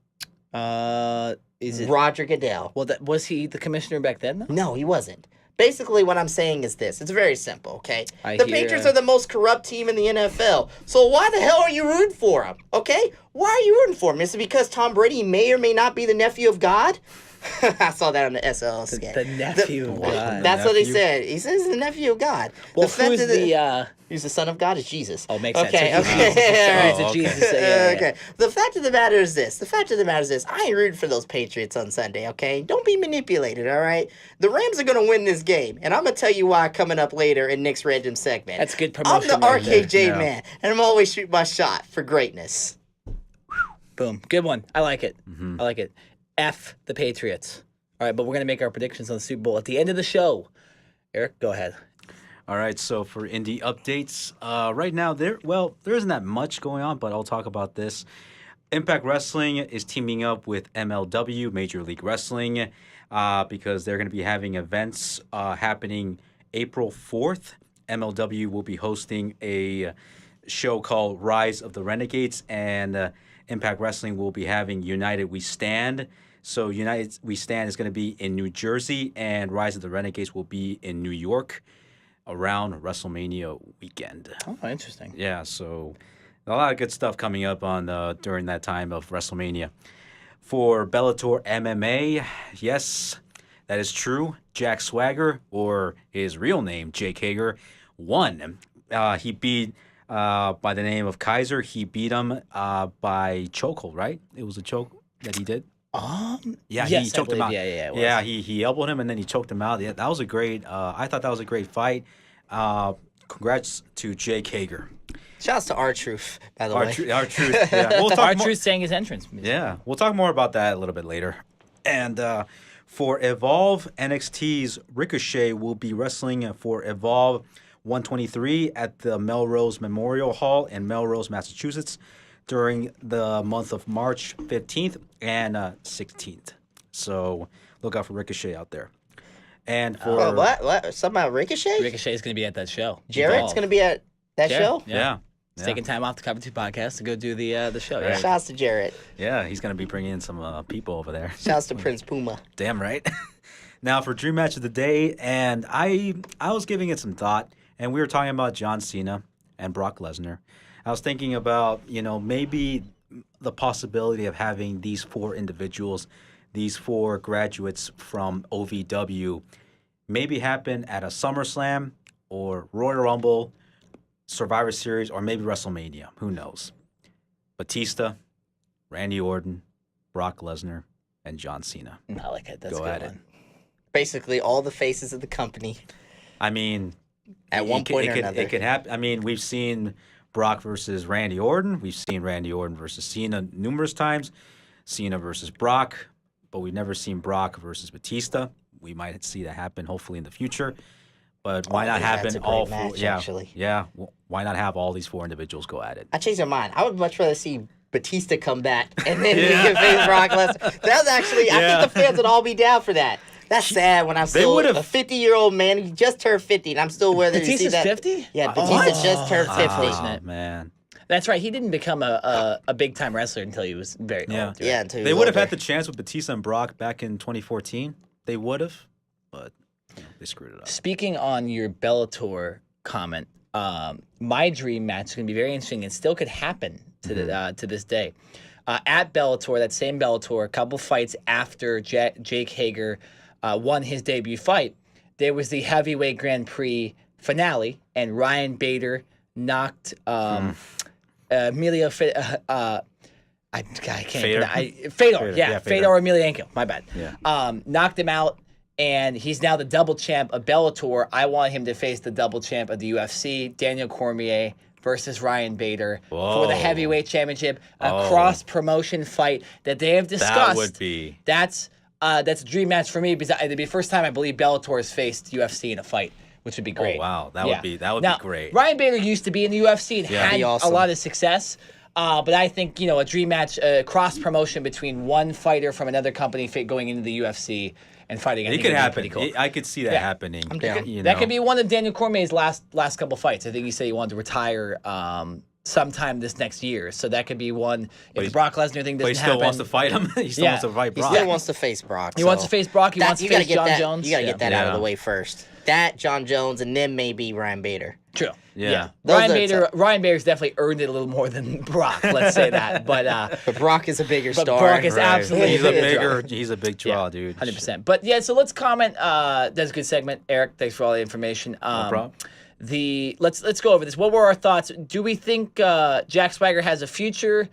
Is it Roger Goodell. Well, was he the commissioner back then, though? No, he wasn't. Basically, what I'm saying is this. It's very simple, okay? I The hear, Patriots are the most corrupt team in the NFL. So why the hell are you rooting for them, okay? Why are you rooting for them? Is it because Tom Brady may or may not be the nephew of God? I saw that on the SL sketch. The nephew of God. That's what he Nephew? said. He says he's the nephew of God. Well, fact who's that the... He's the son of God is Jesus. Oh, makes sense. Okay, So he's okay. Jesus. all right. He's a Jesus. Yeah. Okay. The fact of the matter is this. I ain't rooting for those Patriots on Sunday, okay? Don't be manipulated, all right? The Rams are going to win this game, and I'm going to tell you why coming up later in Nick's Random segment. That's good promotion. I'm the right there. RKJ Yeah. man, and I'm always shoot my shot for greatness. Boom. Good one. I like it. Mm-hmm. I like it. F the Patriots. All right, but we're gonna make our predictions on the Super Bowl at the end of the show. Eric, go ahead. All right, so for Indy Updates, right now there isn't that much going on, but I'll talk about this. Impact Wrestling is teaming up with MLW, Major League Wrestling, because they're going to be having events happening April 4th. MLW will be hosting a show called Rise of the Renegades, and Impact Wrestling will be having United We Stand. So United We Stand is going to be in New Jersey, and Rise of the Renegades will be in New York around WrestleMania weekend. Oh, interesting. Yeah, so a lot of good stuff coming up on during that time of WrestleMania. For Bellator MMA, yes, that is true. Jack Swagger, or his real name, Jake Hager, won. He beat, by the name of Kaiser, he beat him by chokehold, right? It was a choke that he did. Yeah, yes, he choked him out. Yeah, it was. Yeah, he elbowed him and then he choked him out. Yeah, that was a great. I thought that was a great fight. Congrats to Jake Hager. Shouts to R-Truth, by the way. R-Truth. Yeah, we'll talk more. R-Truth sang his entrance music. Yeah, we'll talk more about that a little bit later. And for Evolve, NXT's Ricochet will be wrestling for Evolve 123 at the Melrose Memorial Hall in Melrose, Massachusetts, during the month of March 15th and 16th. So look out for Ricochet out there. And for Oh, what? Something about Ricochet? Ricochet is going to be at that show. Jarrett's going to be at that show? yeah. He's taking time off the Cover 2 podcast to go do the show. Yeah. Shouts to Jarrett. Yeah, he's going to be bringing in some people over there. Shouts to Prince Puma. Damn right. Now for Dream Match of the Day, and I was giving it some thought, and we were talking about John Cena and Brock Lesnar. I was thinking about, maybe the possibility of having these four individuals, these four graduates from OVW, maybe happen at a SummerSlam or Royal Rumble, Survivor Series, or maybe WrestleMania. Who knows? Batista, Randy Orton, Brock Lesnar, and John Cena. I like it. That's Go a at good it. one. Basically, all the faces of the company I mean, at one point or another. It could happen. I mean, we've seen Brock versus Randy Orton. We've seen Randy Orton versus Cena numerous times. Cena versus Brock, but we've never seen Brock versus Batista. We might see that happen hopefully in the future. But why not yeah, that's happen a great all match, four? Yeah, actually. yeah. Why not have all these four individuals go at it? I changed my mind. I would much rather see Batista come back and then he can face Brock Lesnar. That's actually, I think the fans would all be down for that. That's sad when I'm still a 50-year-old man. He just turned 50, and I'm still whether you see Batista's that. 50? Yeah, Batista just turned 50. Oh, man. That's right. He didn't become a big-time wrestler until he was very old. Right? Yeah, until he They was would have older. had the chance with Batista and Brock back in 2014. They would have, but they screwed it up. Speaking on your Bellator comment, my dream match is going to be very interesting and still could happen to to this day. At Bellator, that same Bellator, a couple fights after Jake Hager won his debut fight, there was the heavyweight Grand Prix finale, and Ryan Bader knocked Emilio. I can't. Fedor? Fedor, yeah, Fedor. Fedor Emelianenko. My bad. Yeah. Knocked him out, and he's now the double champ of Bellator. I want him to face the double champ of the UFC, Daniel Cormier versus Ryan Bader for the Whoa. heavyweight championship, a cross promotion fight that they have discussed. That would be. That's a dream match for me because it'd be the first time I believe Bellator has faced UFC in a fight, which would be great. Oh, wow. That would be Now, great. Ryan Bader used to be in the UFC and Yeah. had Be awesome. a lot of success. But I think, a dream match, cross promotion between one fighter from another company going into the UFC and fighting. I It think could it'd be happen. pretty cool. I could see that Yeah. happening. I'm down. That could be one of Daniel Cormier's last couple fights. I think he said he wanted to retire sometime this next year. So that could be one. If the Brock Lesnar thing doesn't But he still happen, wants to fight him. He still Yeah. wants to fight He Brock. still wants to face Brock. he wants to face Brock. He wants to you gotta face get John that, Jones. You got to get that out of Yeah. the way first. That, John Jones, and then maybe Ryan Bader. True. Yeah. Those Ryan Bader's definitely earned it a little more than Brock. Let's say that. But But Brock is a bigger star. Brock is absolutely He's a bigger. he's a big draw, dude. 100%. But yeah, so let's comment. That's a good segment, Eric. Thanks for all the information. No problem. Let's go over this. What were our thoughts? Do we think Jack Swagger has a future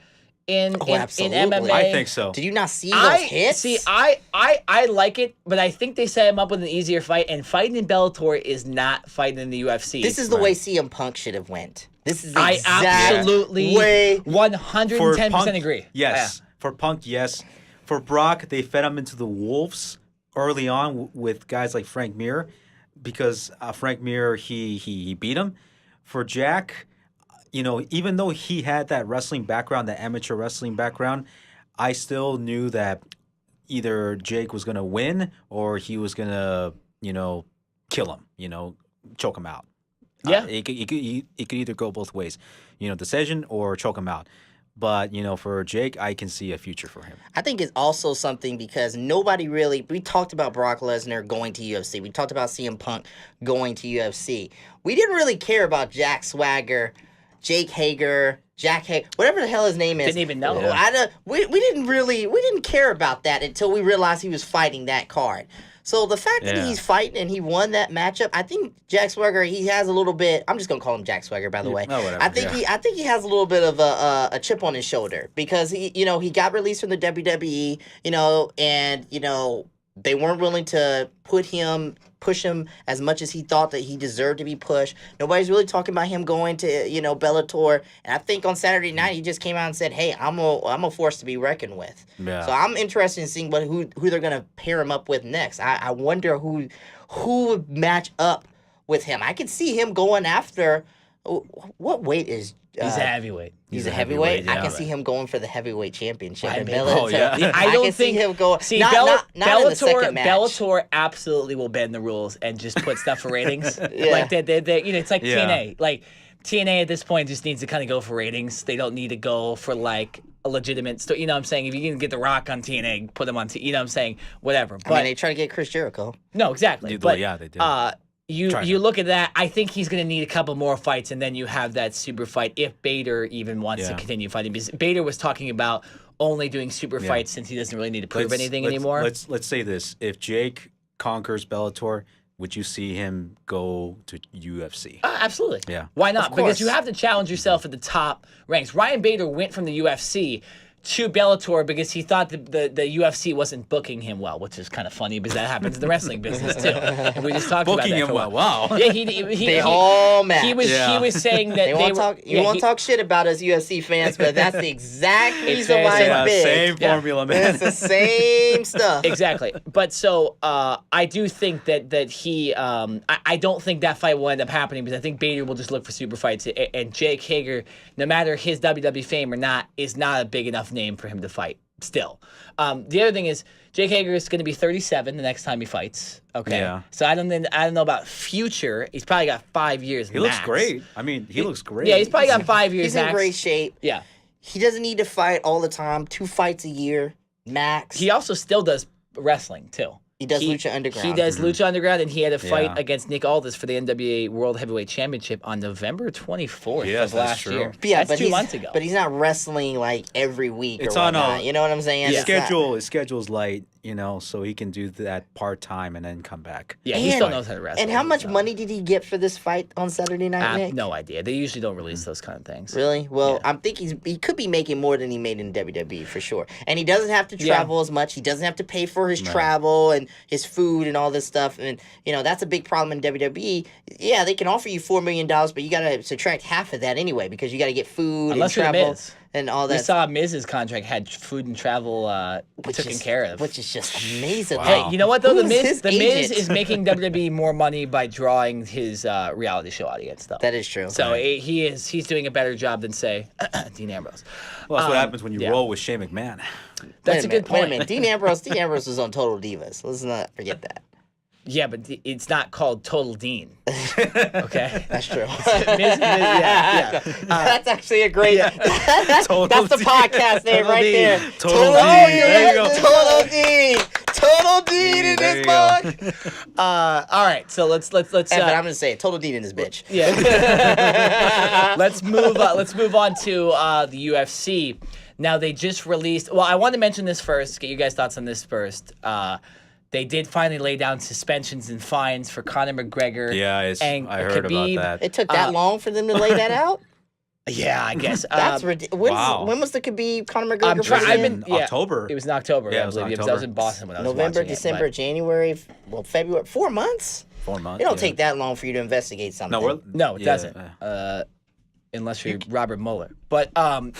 in absolutely. MMA? I think so. Did you not see those hits? I like it, but I think they set him up with an easier fight. And fighting in Bellator is not fighting in the UFC. This is the way CM Punk should have went. This is the I exact absolutely way. 110% Punk, agree. Yes. For Punk, yes. For Brock, they fed him into the wolves early on with guys like Frank Mir, because Frank Mir he beat him. For Jack, even though he had that wrestling background, that amateur wrestling background, I still knew that either Jake was gonna win or he was gonna kill him, choke him out. Yeah. It could either go both ways, decision or choke him out. But, for Jake, I can see a future for him. I think it's also something because we talked about Brock Lesnar going to UFC. We talked about CM Punk going to UFC. We didn't really care about Jack Swagger, Jake Hager, whatever the hell his name is. Didn't even know. Yeah. We didn't care about that until we realized he was fighting that card. So the fact that he's fighting and he won that matchup, I think Jack Swagger, he has a little bit. I'm just gonna call him Jack Swagger, by the way. Oh, whatever. I think he has a little bit of a chip on his shoulder because he got released from the WWE, and they weren't willing to push him as much as he thought that he deserved to be pushed. Nobody's really talking about him going to, Bellator. And I think on Saturday night he just came out and said, "Hey, I'm a force to be reckoned with." Yeah. So I'm interested in seeing who they're gonna pair him up with next. I wonder who would match up with him. I could see him going after what weight is. He's a heavyweight. He's a heavyweight. Yeah, I can see him going for the heavyweight championship. I don't think him going. See, not in the second Bellator, match. Bellator absolutely will bend the rules and just put stuff for ratings. Like they it's like TNA. Like TNA at this point just needs to kind of go for ratings. They don't need to go for like a legitimate story. You know what I'm saying? If you can get The Rock on TNA, put him on. You know what I'm saying? Whatever. But they try to get Chris Jericho. No, exactly. Well, yeah, they did. You look at that, I think he's going to need a couple more fights, and then you have that super fight if Bader even wants to continue fighting. Because Bader was talking about only doing super fights since he doesn't really need to prove anything anymore. Let's say this. If Jake conquers Bellator, would you see him go to UFC? Absolutely. Yeah. Why not? Because you have to challenge yourself at the top ranks. Ryan Bader went from the UFC to Bellator because he thought the UFC wasn't booking him well, which is kind of funny because that happens in the wrestling business too. And we just talked about that. Booking him well. Wow. Yeah, they all match. He was saying that you won't talk shit about us UFC fans, but that's the exact reason why it's big. Same formula, man. It's the same stuff. Exactly. But so I do think that he I don't think that fight will end up happening because I think Bader will just look for super fights, and Jake Hager, no matter his WWE fame or not, is not a big enough name for him to fight still. The other thing is Jake Hager is going to be 37 the next time he fights. Okay. Yeah. So I don't know about future. He's probably got 5 years. He looks great. I mean, he looks great. Yeah, he's probably got 5 years. He's in great shape. Yeah. He doesn't need to fight all the time. 2 fights a year max. He also still does wrestling too. He does Lucha Underground. He does Lucha Underground, and he had a fight against Nick Aldis for the NWA World Heavyweight Championship on November 24th of last year. Yeah, that's 2 months ago. But he's not wrestling like every week it's or on whatnot. You know what I'm saying? His schedule's light, so he can do that part-time and then come back. Yeah, he still knows how to wrestle. And how much money did he get for this fight on Saturday night, Nick? No idea. They usually don't release those kind of things. Really? Well, I'm thinking he could be making more than he made in WWE for sure. And he doesn't have to travel as much. He doesn't have to pay for his travel and his food and all this stuff. And, that's a big problem in WWE. Yeah, they can offer you $4 million, but you got to subtract half of that anyway because you got to get food and travel and all that. We saw Miz's contract had food and travel taken care of. Which is just amazing. Wow. Hey, you know what, though? The Miz is making WWE more money by drawing his reality show audience, though. That is true. So he's doing a better job than, say, Dean Ambrose. Well, that's what happens when you roll with Shane McMahon. That's a good point. Wait a minute. Dean Ambrose was on Total Divas. Let's not forget that. Yeah, but it's not called Total Dean. Okay, that's true. Yeah. That's actually a great. That's the podcast name Total right Dean. there. Total Dean. There you go. Total Dean. Total Dean in this mug. All right, so let's. But I'm gonna say it. Total Dean in this bitch. Yeah. Let's move on to the UFC. Now they just released. Well, I want to mention this first. Get you guys' thoughts on this first. They did finally lay down suspensions and fines for Conor McGregor. Yeah, I heard Khabib. about that. It took that long for them to lay that out? Yeah, I guess. That's ridiculous. Wow. When was the Khabib Conor McGregor fight? October. It was in October. Yeah, I believe. I was in Boston when I was November, watching December, it, January, February. 4 months? 4 months. It don't take that long for you to investigate something. No, it doesn't. Unless you're Robert Mueller. But that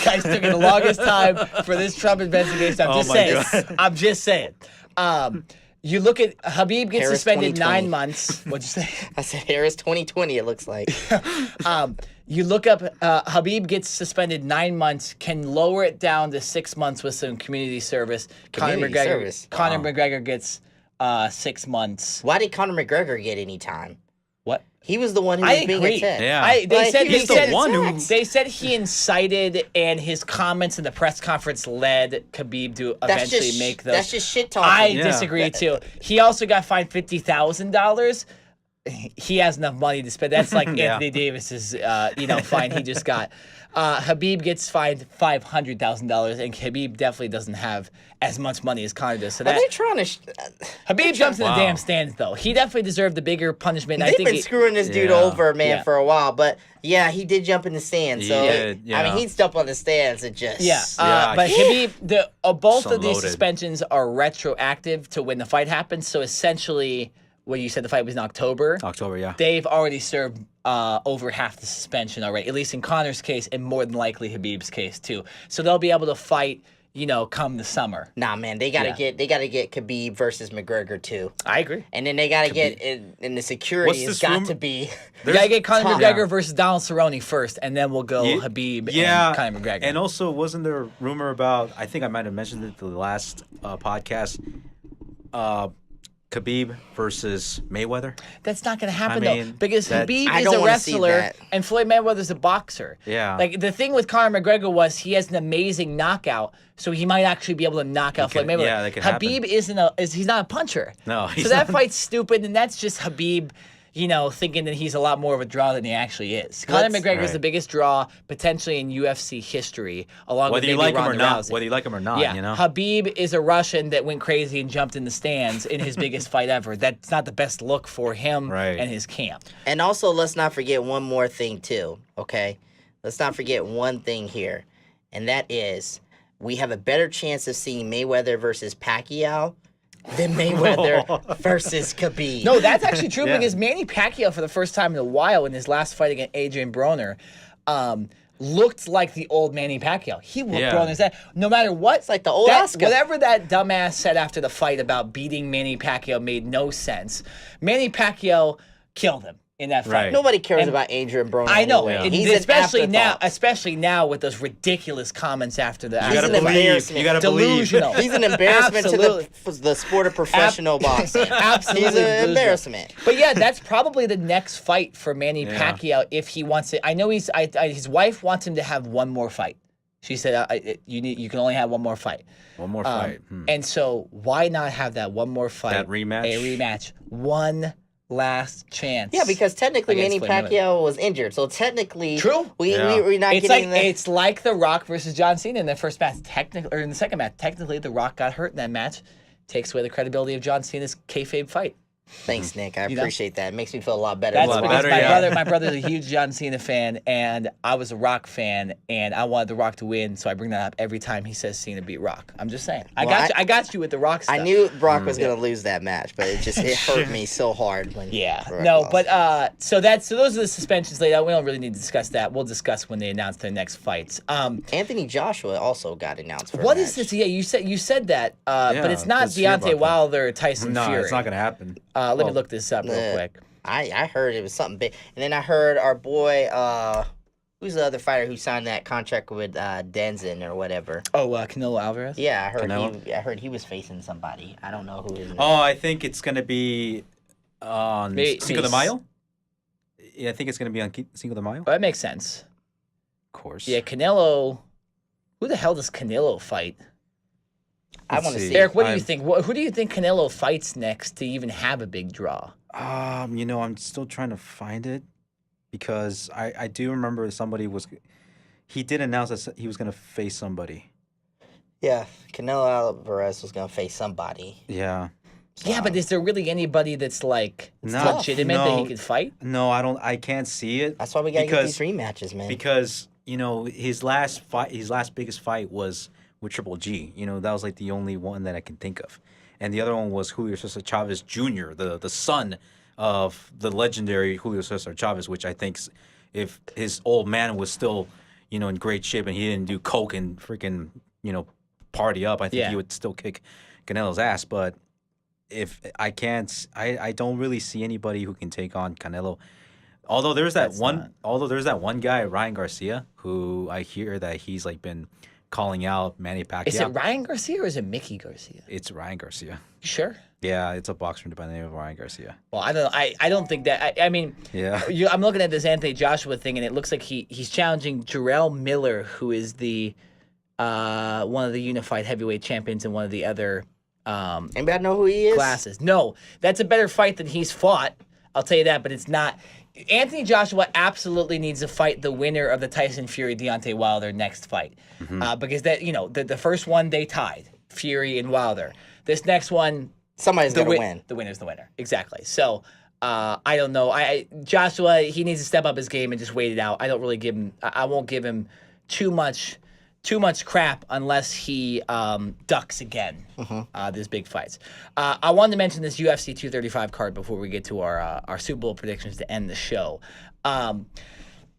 guy's taking the longest time for this Trump investigation. I'm just saying. You look at Khabib gets Harris suspended 2020. 9 months. What'd you say? I said Harris 2020. It looks like. You look up Khabib gets suspended 9 months, can lower it down to 6 months with some community service. Community service. Conor McGregor gets 6 months. Why did Conor McGregor get any time? What? He was the one who I was being agree. attacked. Yeah. They said he incited, and his comments in the press conference led Khabib to eventually make those. That's just shit talking. I disagree too. He also got fined $50,000. He has enough money to spend. That's like Anthony Davis's, fine he just got. Khabib gets fined $500,000, and Khabib definitely doesn't have as much money as Conor does. So Are they trying to? Khabib jumps in the damn stands, though. He definitely deserved the bigger punishment. They've been screwing this dude over, man, Yeah. for a while. But yeah, he did jump in the stands. So I mean, he'd jump on the stands and just but Khabib, both So of these loaded. suspensions are retroactive to when the fight happens. So essentially, when you said the fight was in October, October, they've already served over half the suspension already, at least in Conor's case, and more than likely Khabib's case too. So they'll be able to fight, come the summer. Nah, man, they gotta get Khabib versus McGregor too. I agree. And then they gotta get in the security has got to be. You gotta get Conor Tom. McGregor versus Donald Cerrone first, and then we'll go Khabib and Conor McGregor. And also, wasn't there a rumor about? I think I might have mentioned it the last podcast. Khabib versus Mayweather. That's not going to happen, I mean, though, because Khabib I is don't a wanna see wrestler that. and Floyd Mayweather's a boxer. Yeah. Like, the thing with Conor McGregor was he has an amazing knockout, so he might actually be able to knock out Floyd Mayweather. Yeah, that could happen. Habib he's not a puncher. No, So he's that not. fight's stupid, and that's just Khabib, thinking that he's a lot more of a draw than he actually is. Conor McGregor is the biggest draw potentially in UFC history, along Whether with you maybe like him or Ronda not, Rousey. whether you like him or not, Yeah, you know. Khabib is a Russian that went crazy and jumped in the stands in his biggest fight ever. That's not the best look for him and his camp. And also, let's not forget one more thing too. Okay, let's not forget one thing here, and that is we have a better chance of seeing Mayweather versus Pacquiao than Mayweather versus Khabib. No, that's actually true because Manny Pacquiao, for the first time in a while in his last fight against Adrian Broner, looked like the old Manny Pacquiao. He whooped Broner's ass. No matter what, It's like the old Oscar. whatever that dumbass said after the fight about beating Manny Pacquiao made no sense. Manny Pacquiao killed him in that fight. Right. Nobody cares about Adrian Broner. I know, anyway. and He's an especially now with those ridiculous comments after the. You gotta an believe. embarrassment. You gotta believe. Delusional. He's an embarrassment Absolutely. to the sport of professional boxing. Absolutely He's an delusional. embarrassment. But yeah, that's probably the next fight for Manny Pacquiao if he wants it. I know his wife wants him to have one more fight. She said you can only have one more fight. One more fight. And so why not have that one more fight? That rematch? A rematch. One last chance. Yeah, because technically against Manny Floyd Mayweather. Pacquiao was injured, so technically True. we're not It's getting it's like The Rock versus John Cena in the first match. Technically, or in the second match, technically The Rock got hurt in that match. Takes away the credibility of John Cena's kayfabe fight. Thanks, Nick. I You know? appreciate that. It makes me feel a lot better. That's lot because better, my brother's a huge John Cena fan, and I was a Rock fan, and I wanted The Rock to win, so I bring that up every time he says Cena beat Rock. I'm just saying. I got you with the Rock stuff. I knew Brock was gonna lose that match, but it hurt me so hard when. Brock lost. But so those are the suspensions laid out. We don't really need to discuss that. We'll discuss when they announce their next fights. Anthony Joshua also got announced for. What a is match. this? Yeah, you said that, but it's not let's hear about Deontay that. Wilder, Tyson No, Fury. it's not gonna happen. Let me look this up real quick. I heard it was something big, and then I heard our boy, who's the other fighter who signed that contract with Denzin or whatever. Oh, Canelo Alvarez. Yeah, Canelo? I heard he was facing somebody. I don't know who his name. Oh, I think it's gonna be on Cinco de Mayo. Yeah, I think it's gonna be on Cinco de Mayo. Oh, that makes sense. Of course. Yeah, Canelo. Who the hell does Canelo fight? I Let's want to see. see. Eric, what do you think? Who do you think Canelo fights next to even have a big draw? I'm still trying to find it because I do remember he did announce that he was gonna face somebody. Yeah, Canelo Alvarez was gonna face somebody. Yeah. Yeah, but is there really anybody that's like No, legitimate that he no. could fight? No, I can't see it. That's why we gotta get Because- these rematches, man. Because his last biggest fight was with Triple G. That was like the only one that I can think of, and the other one was Julio Cesar Chavez Jr., the son of the legendary Julio Cesar Chavez, which I think if his old man was still in great shape and he didn't do coke and freaking party up, I think he would still kick Canelo's ass. But if I can't, I don't really see anybody who can take on Canelo. Although there's that one guy, Ryan Garcia, who I hear that he's like been calling out Manny Pacquiao. Is it Ryan Garcia or is it Mickey Garcia? It's Ryan Garcia. You sure? Yeah, it's a boxer by the name of Ryan Garcia. Well, I don't. I don't think that. I mean, Yeah. I'm looking at this Anthony Joshua thing, and it looks like he's challenging Jarrell Miller, who is the one of the unified heavyweight champions and one of the other Anybody know who he is? classes. No, that's a better fight than he's fought. I'll tell you that, but it's not. Anthony Joshua absolutely needs to fight the winner of the Tyson Fury Deontay Wilder next fight, because that the first one they tied, Fury and Wilder. This next one, Somebody's gonna win. the winner's the winner. Exactly. So I don't know. Joshua, he needs to step up his game and just wait it out. I don't really give him. I won't give him too much crap unless he ducks again. These big fights. I wanted to mention this UFC 235 card before we get to our Super Bowl predictions to end the show.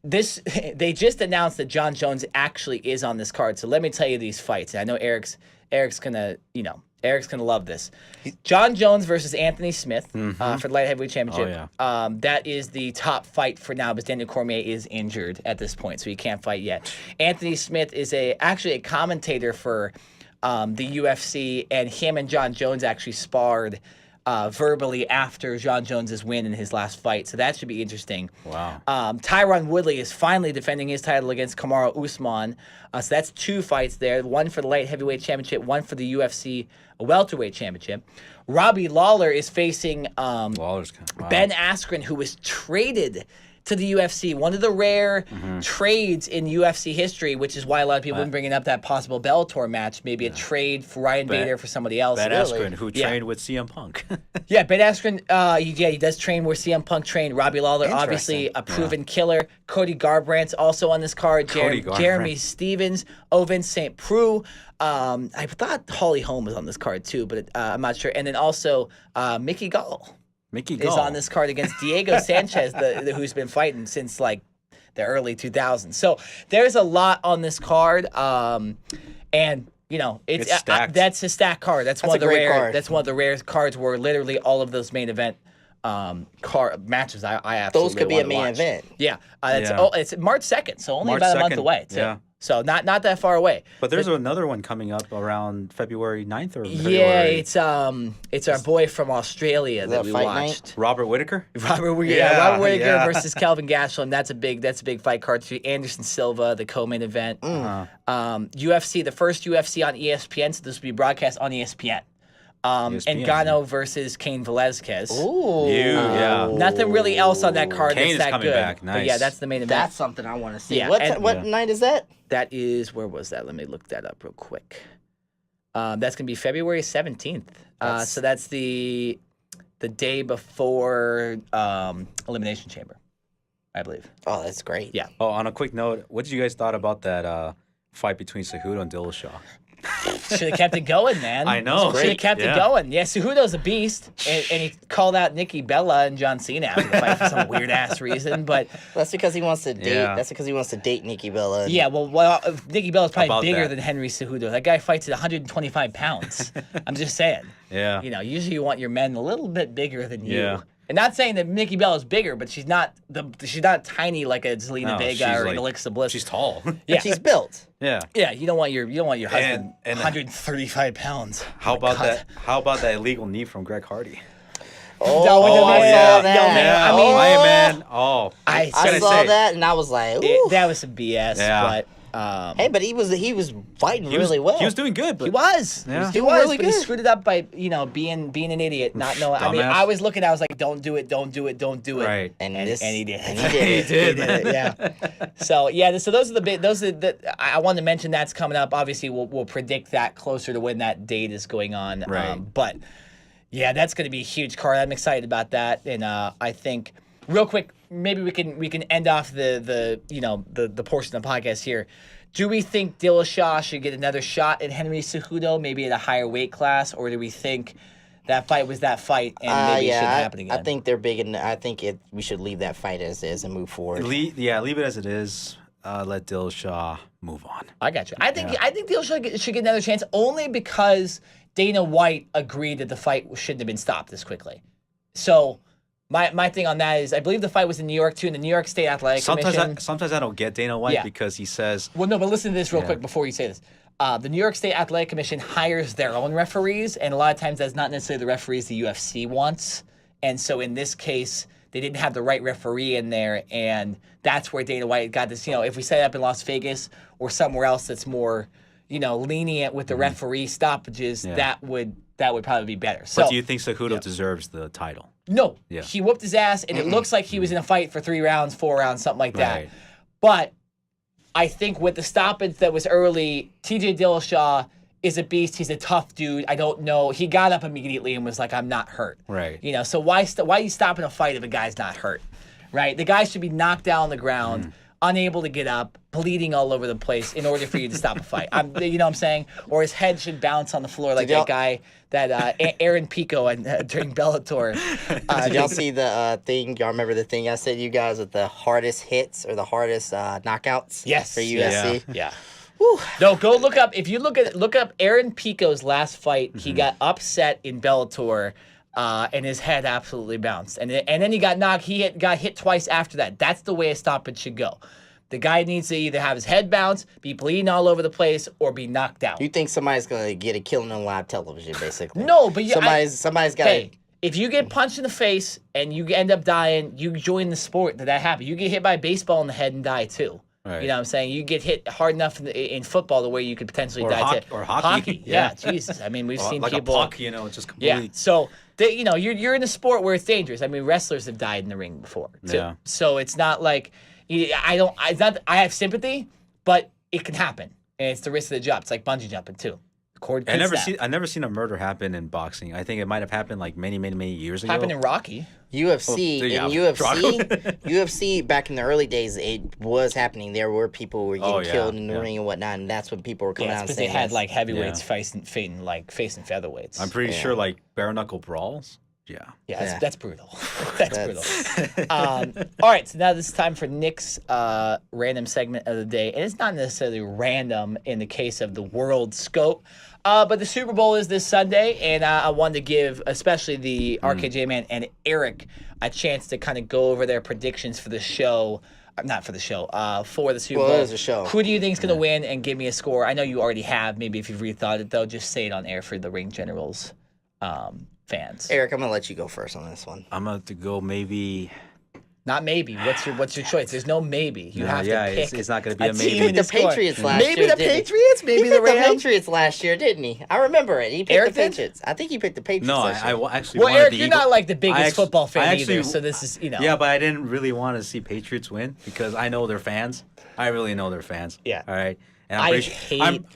They just announced that John Jones actually is on this card. So let me tell you these fights. And I know Eric's gonna love this. John Jones versus Anthony Smith for the light heavyweight championship. Oh, That is the top fight for now, because Daniel Cormier is injured at this point, so he can't fight yet. Anthony Smith is actually a commentator for the UFC, and him and John Jones actually sparred verbally after John Jones's win in his last fight, so that should be interesting. Wow. Tyron Woodley is finally defending his title against Kamaru Usman. So that's 2 fights there, one for the light heavyweight championship, one for the UFC welterweight championship. Robbie Lawler is facing Lawler's wow. Ben Askren, who was traded to the UFC. One of the rare trades in UFC history, which is why a lot of people have been bringing up that possible Bellator match, maybe a trade for Ryan Bader for somebody else. Ben Really. Askren, who trained with CM Punk. Yeah, Ben Askren, he does train where CM Punk trained. Robbie Lawler, obviously a proven killer. Cody Garbrandt's also on this card. Jeremy Stevens, Ovin St. Preux. I thought Holly Holm was on this card too, but I'm not sure. And then also Mickey Gall is on this card against Diego Sanchez, who's been fighting since like the early 2000s. So there's a lot on this card, and it's stacked. that's a stacked card. That's one of the a great rare. card. That's one of the rare cards where literally all of those main event matches I absolutely Those could be a wanna main watch. event. Yeah, Yeah. It's March 2nd, so only March about a month 2nd, away. Too. yeah. So not that far away. But there's another one coming up around February 9th or February. Yeah, it's our boy from Australia that that we fight watched. Robert Whittaker. Robert Whittaker Yeah. versus Kelvin Gastelum. That's a big fight card too. Anderson Silva, the co-main event. UFC, the first UFC on ESPN. So this will be broadcast on ESPN. ESPN. Ngannou versus Cain Velasquez. Ooh. Yeah. Nothing really else on that card Cain is that's that coming good. back. But Nice. yeah, that's the main event. That's something I want to see. Yeah, What night is that? That is, where was that? Let me look that up real quick. That's gonna be February 17th. So that's the day before Elimination Chamber, I believe. Oh, that's great. Yeah. Oh, on a quick note, what did you guys thought about that fight between Cejudo and Dillashaw? Should have kept it going, man. I know. Should have kept it going. Yeah, Cejudo's a beast, and he called out Nikki Bella and John Cena after the fight for some weird ass reason. But That's because he wants to date. Yeah. That's because he wants to date Nikki Bella. yeah, well, Nikki Bella's probably About bigger that. than Henry Cejudo. That guy fights at 125 pounds. I'm just saying. Yeah. Usually you want your men a little bit bigger than you. Yeah. And not saying that Nikki Bella's bigger, but she's not tiny like a Zelina No, Vega she's or like- an Alexa Bliss. She's tall. yeah, She's built. Yeah. yeah. You don't want your husband And- 135 pounds. How about God. that? How about that illegal knee from Greg Hardy? Oh, No, with the I man. saw Yo, that. man, I I mean- mean, my man. Oh, I what I can saw say? that and I was like, ooh. That was some BS. Yeah. But Hey, but he was fighting He was, really well. He was doing good, but he was. Yeah. He Doing was, really but he good. screwed it up by being an idiot, not knowing. I mean, Dumbass. I was looking. I was like, don't do it, don't do it, don't do it. Right. and And he did. And he did. He did. He did it, yeah. So yeah, so those are I wanted to mention that's coming up. Obviously, we'll predict that closer to when that date is going on. Right. But yeah, that's going to be a huge card. I'm excited about that, and I think real quick, maybe we can end off the portion of the podcast here. Do we think Dillashaw should get another shot at Henry Cejudo, maybe at a higher weight class, or do we think that fight was that fight and maybe it shouldn't happen again? I think they're big, and I think we should leave that fight as is and move forward. leave it as it is. Let Dillashaw move on. I got you. I think Dillashaw should get another chance only because Dana White agreed that the fight shouldn't have been stopped this quickly. So my thing on that is I believe the fight was in New York too, in the New York State Athletic Commission. Sometimes I don't get Dana White because he says. Well, no, but listen to this real quick before you say this. The New York State Athletic Commission hires their own referees, and a lot of times that's not necessarily the referees the UFC wants. And so in this case, they didn't have the right referee in there, and that's where Dana White got this. If we set it up in Las Vegas or somewhere else that's more, lenient with the referee stoppages, that would probably be better. So, but do you think Cejudo deserves the title? No. Yeah. He whooped his ass, and it looks like he was in a fight for 3 rounds, 4 rounds, something like that. Right. But I think with the stoppage that was early, TJ Dillashaw is a beast. He's a tough dude. I don't know. He got up immediately and was like, I'm not hurt. Right. So why are you stopping a fight if a guy's not hurt? Right? The guy should be knocked down on the ground, unable to get up, bleeding all over the place in order for you to stop a fight. You know what I'm saying? Or his head should bounce on the floor like that guy, that Aaron Pico during Bellator. Did y'all see the thing? Y'all remember the thing I said to you guys with the hardest hits or the hardest knockouts? Yes. For UFC? Yeah. No, go look up. If you look up Aaron Pico's last fight, he got upset in Bellator, and his head absolutely bounced. And then he got knocked. He got hit twice after that. That's the way a stoppage should go. The guy needs to either have his head bounce, be bleeding all over the place, or be knocked out. You think somebody's gonna get a killing on live television, basically? No, but somebody's got. Hey, if you get punched in the face and you end up dying, you join the sport that happens. You get hit by a baseball in the head and die too. Right. You know what I'm saying? You get hit hard enough in football the way you could potentially die too. Or hockey. Yeah, Jesus. I mean, we've seen like people. A puck, it's just completely. Yeah. So you're in a sport where it's dangerous. I mean, wrestlers have died in the ring before too. Yeah. So it's not like I have sympathy, but it can happen, and it's the risk of the job. It's like bungee jumping too. I never seen a murder happen in boxing. I think it might have happened like many years ago. Happened in Rocky. UFC back in the early days, it was happening. There were people who were getting killed in the ring and whatnot, and that's when people were coming out and saying they had like heavyweights facing featherweights. I'm pretty sure like bare knuckle brawls. Yeah, that's brutal. That's brutal. All right, so now this is time for Nick's random segment of the day, and it's not necessarily random in the case of the world scope. But the Super Bowl is this Sunday, and I wanted to give especially the RKJ Man and Eric a chance to kind of go over their predictions for the show. Not for the show, for the Super Bowl. Well, it is a show. Who do you think is going to win, and give me a score? I know you already have. Maybe if you've rethought it, though, just say it on air for the Ring Generals fans. Eric, I'm going to let you go first on this one. I'm going to go maybe... Not maybe. What's your choice? There's no maybe. You have to pick. It's not going to be a maybe. He picked the Patriots last year. Maybe the Patriots. Maybe the Rams. He picked the Patriots last year, didn't he? I remember it. He picked the Patriots. I think he picked the Patriots. No, last year. I actually. Well, Eric, you're not like the biggest football fan either. So this is Yeah, but I didn't really want to see Patriots win because I know they're fans. I really know they're fans. Yeah. All right. And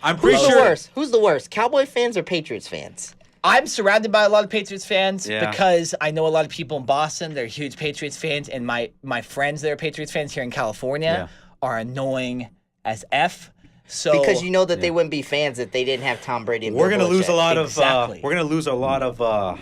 I'm pretty sure. Who's the worst? Cowboy fans or Patriots fans? I'm surrounded by a lot of Patriots fans because I know a lot of people in Boston. They're huge Patriots fans, and my friends that are Patriots fans here in California are annoying as F. So because you know that they wouldn't be fans if they didn't have Tom Brady. And we're gonna lose a lot of Exactly. we're gonna lose a lot of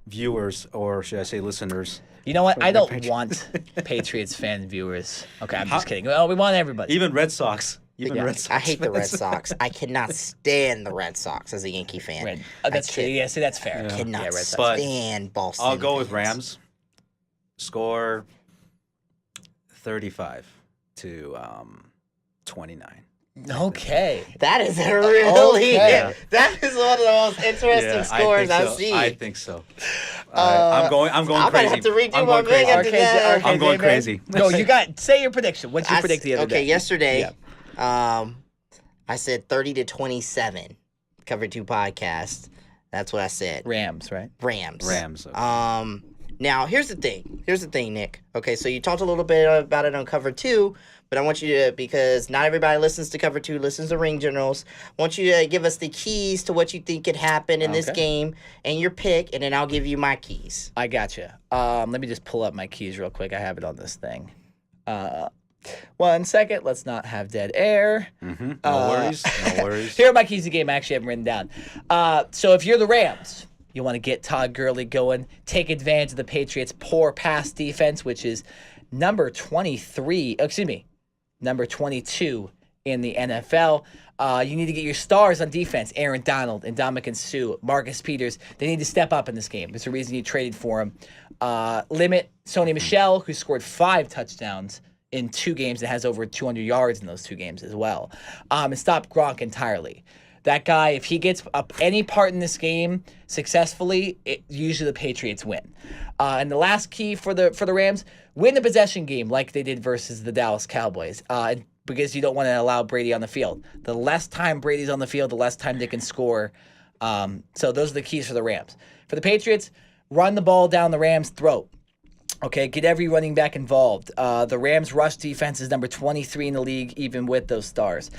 viewers, or should I say listeners? You know what? I don't want Patriots fan viewers. Okay, I'm just kidding. Oh, we want everybody. Even Red Sox. Red Sox. I hate the Red Sox. I cannot stand the Red Sox as a Yankee fan. That's true. Yeah, see, that's fair. I cannot Red Sox. stand Boston. I'll go with Rams. Score 35-29. Okay. That is a really that is one of the most interesting scores I've seen. I think so. I'm going I'm crazy. gonna have to redo my thing after that. I'm going crazy. No, say your prediction. What'd you predict the other day? Okay, yesterday, I said 30-27. Cover 2 podcast. That's what I said. Rams, right? Rams. Okay. Now here's the thing. Nick. Okay, so you talked a little bit about it on Cover 2. But I want you to, because not everybody listens to Cover 2, listens to Ring Generals. I want you to give us the keys to what you think could happen in this game and your pick, and then I'll give you my keys. I gotcha. Let me just pull up my keys real quick. I have it on this thing. 1 second. Let's not have dead air. Mm-hmm. No worries. Here are my keys to the game. I actually have them written down. So if you're the Rams, you want to get Todd Gurley going, take advantage of the Patriots' poor pass defense, which is number 22 in the NFL. You need to get your stars on defense. Aaron Donald and Ndamukong Suh, Marcus Peters. They need to step up in this game. There's a reason you traded for him. Limit Sony Michel, who scored 5 touchdowns in 2 games and has over 200 yards in those 2 games as well. And stop Gronk entirely. That guy, if he gets up any part in this game successfully, usually the Patriots win. And the last key for the Rams, win the possession game like they did versus the Dallas Cowboys. Because you don't want to allow Brady on the field. The less time Brady's on the field, the less time they can score. So those are the keys for the Rams. For the Patriots, run the ball down the Rams' throat. Okay, get every running back involved. The Rams' rush defense is number 23 in the league, even with those stars.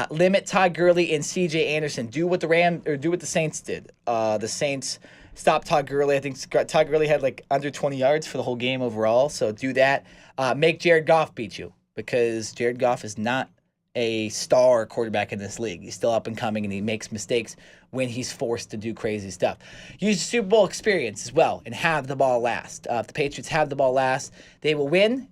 Limit Todd Gurley and C.J. Anderson. Do what the Saints did. The Saints stopped Todd Gurley. I think Todd Gurley had like under 20 yards for the whole game overall. So do that. Make Jared Goff beat you, because Jared Goff is not a star quarterback in this league. He's still up and coming, and he makes mistakes when he's forced to do crazy stuff. Use the Super Bowl experience as well and have the ball last. If the Patriots have the ball last, they will win.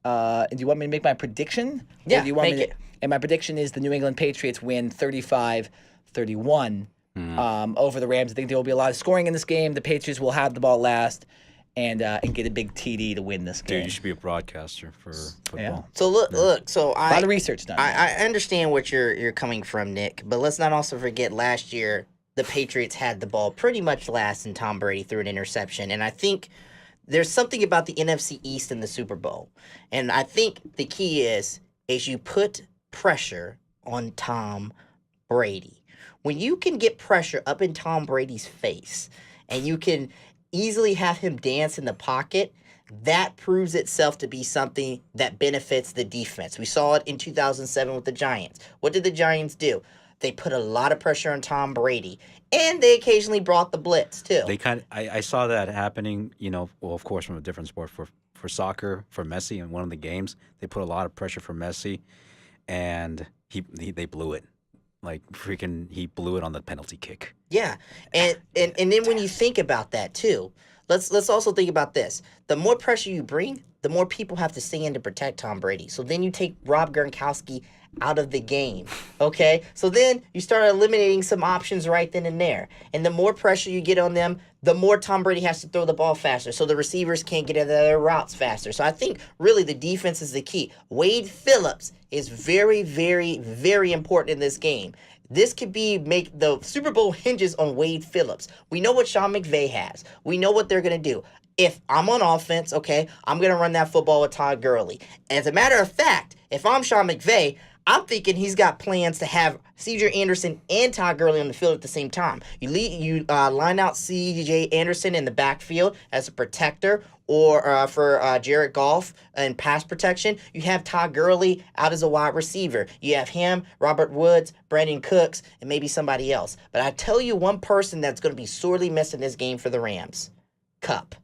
Do you want me to make my prediction? Yeah, Or do you want make it. And my prediction is the New England Patriots win 35-31 over the Rams. I think there will be a lot of scoring in this game. The Patriots will have the ball last and get a big TD to win this game. Dude, you should be a broadcaster for football. Yeah. So look. So A lot of research done. I understand what you're coming from, Nick, but let's not also forget last year the Patriots had the ball pretty much last, and Tom Brady threw an interception. And I think there's something about the NFC East in the Super Bowl, and I think the key is you put pressure on Tom Brady. When you can get pressure up in Tom Brady's face, and you can easily have him dance in the pocket, that proves itself to be something that benefits the defense. We saw it in 2007 with the Giants. What did the Giants do? They put a lot of pressure on Tom Brady, and they occasionally brought the blitz too. I saw that happening, well, of course, from a different sport for soccer, for Messi in one of the games. They put a lot of pressure for Messi, and they blew it. Like freaking, he blew it on the penalty kick. Yeah, and then when you think about that too, let's also think about this. The more pressure you bring, the more people have to stand to protect Tom Brady. So then you take Rob Gronkowski out of the game, okay? So then you start eliminating some options right then and there. And the more pressure you get on them, the more Tom Brady has to throw the ball faster, so the receivers can't get out of their routes faster. So I think really the defense is the key. Wade Phillips is very, very, very important in this game. This could make the Super Bowl hinges on Wade Phillips. We know what Sean McVay has. We know what they're going to do. If I'm on offense, okay, I'm going to run that football with Todd Gurley. As a matter of fact, if I'm Sean McVay, I'm thinking he's got plans to have C.J. Anderson and Todd Gurley on the field at the same time. You line out C.J. Anderson in the backfield as a protector, or for Jared Goff and pass protection. You have Todd Gurley out as a wide receiver. You have him, Robert Woods, Brandon Cooks, and maybe somebody else. But I tell you one person that's going to be sorely missed in this game for the Rams, Kupp.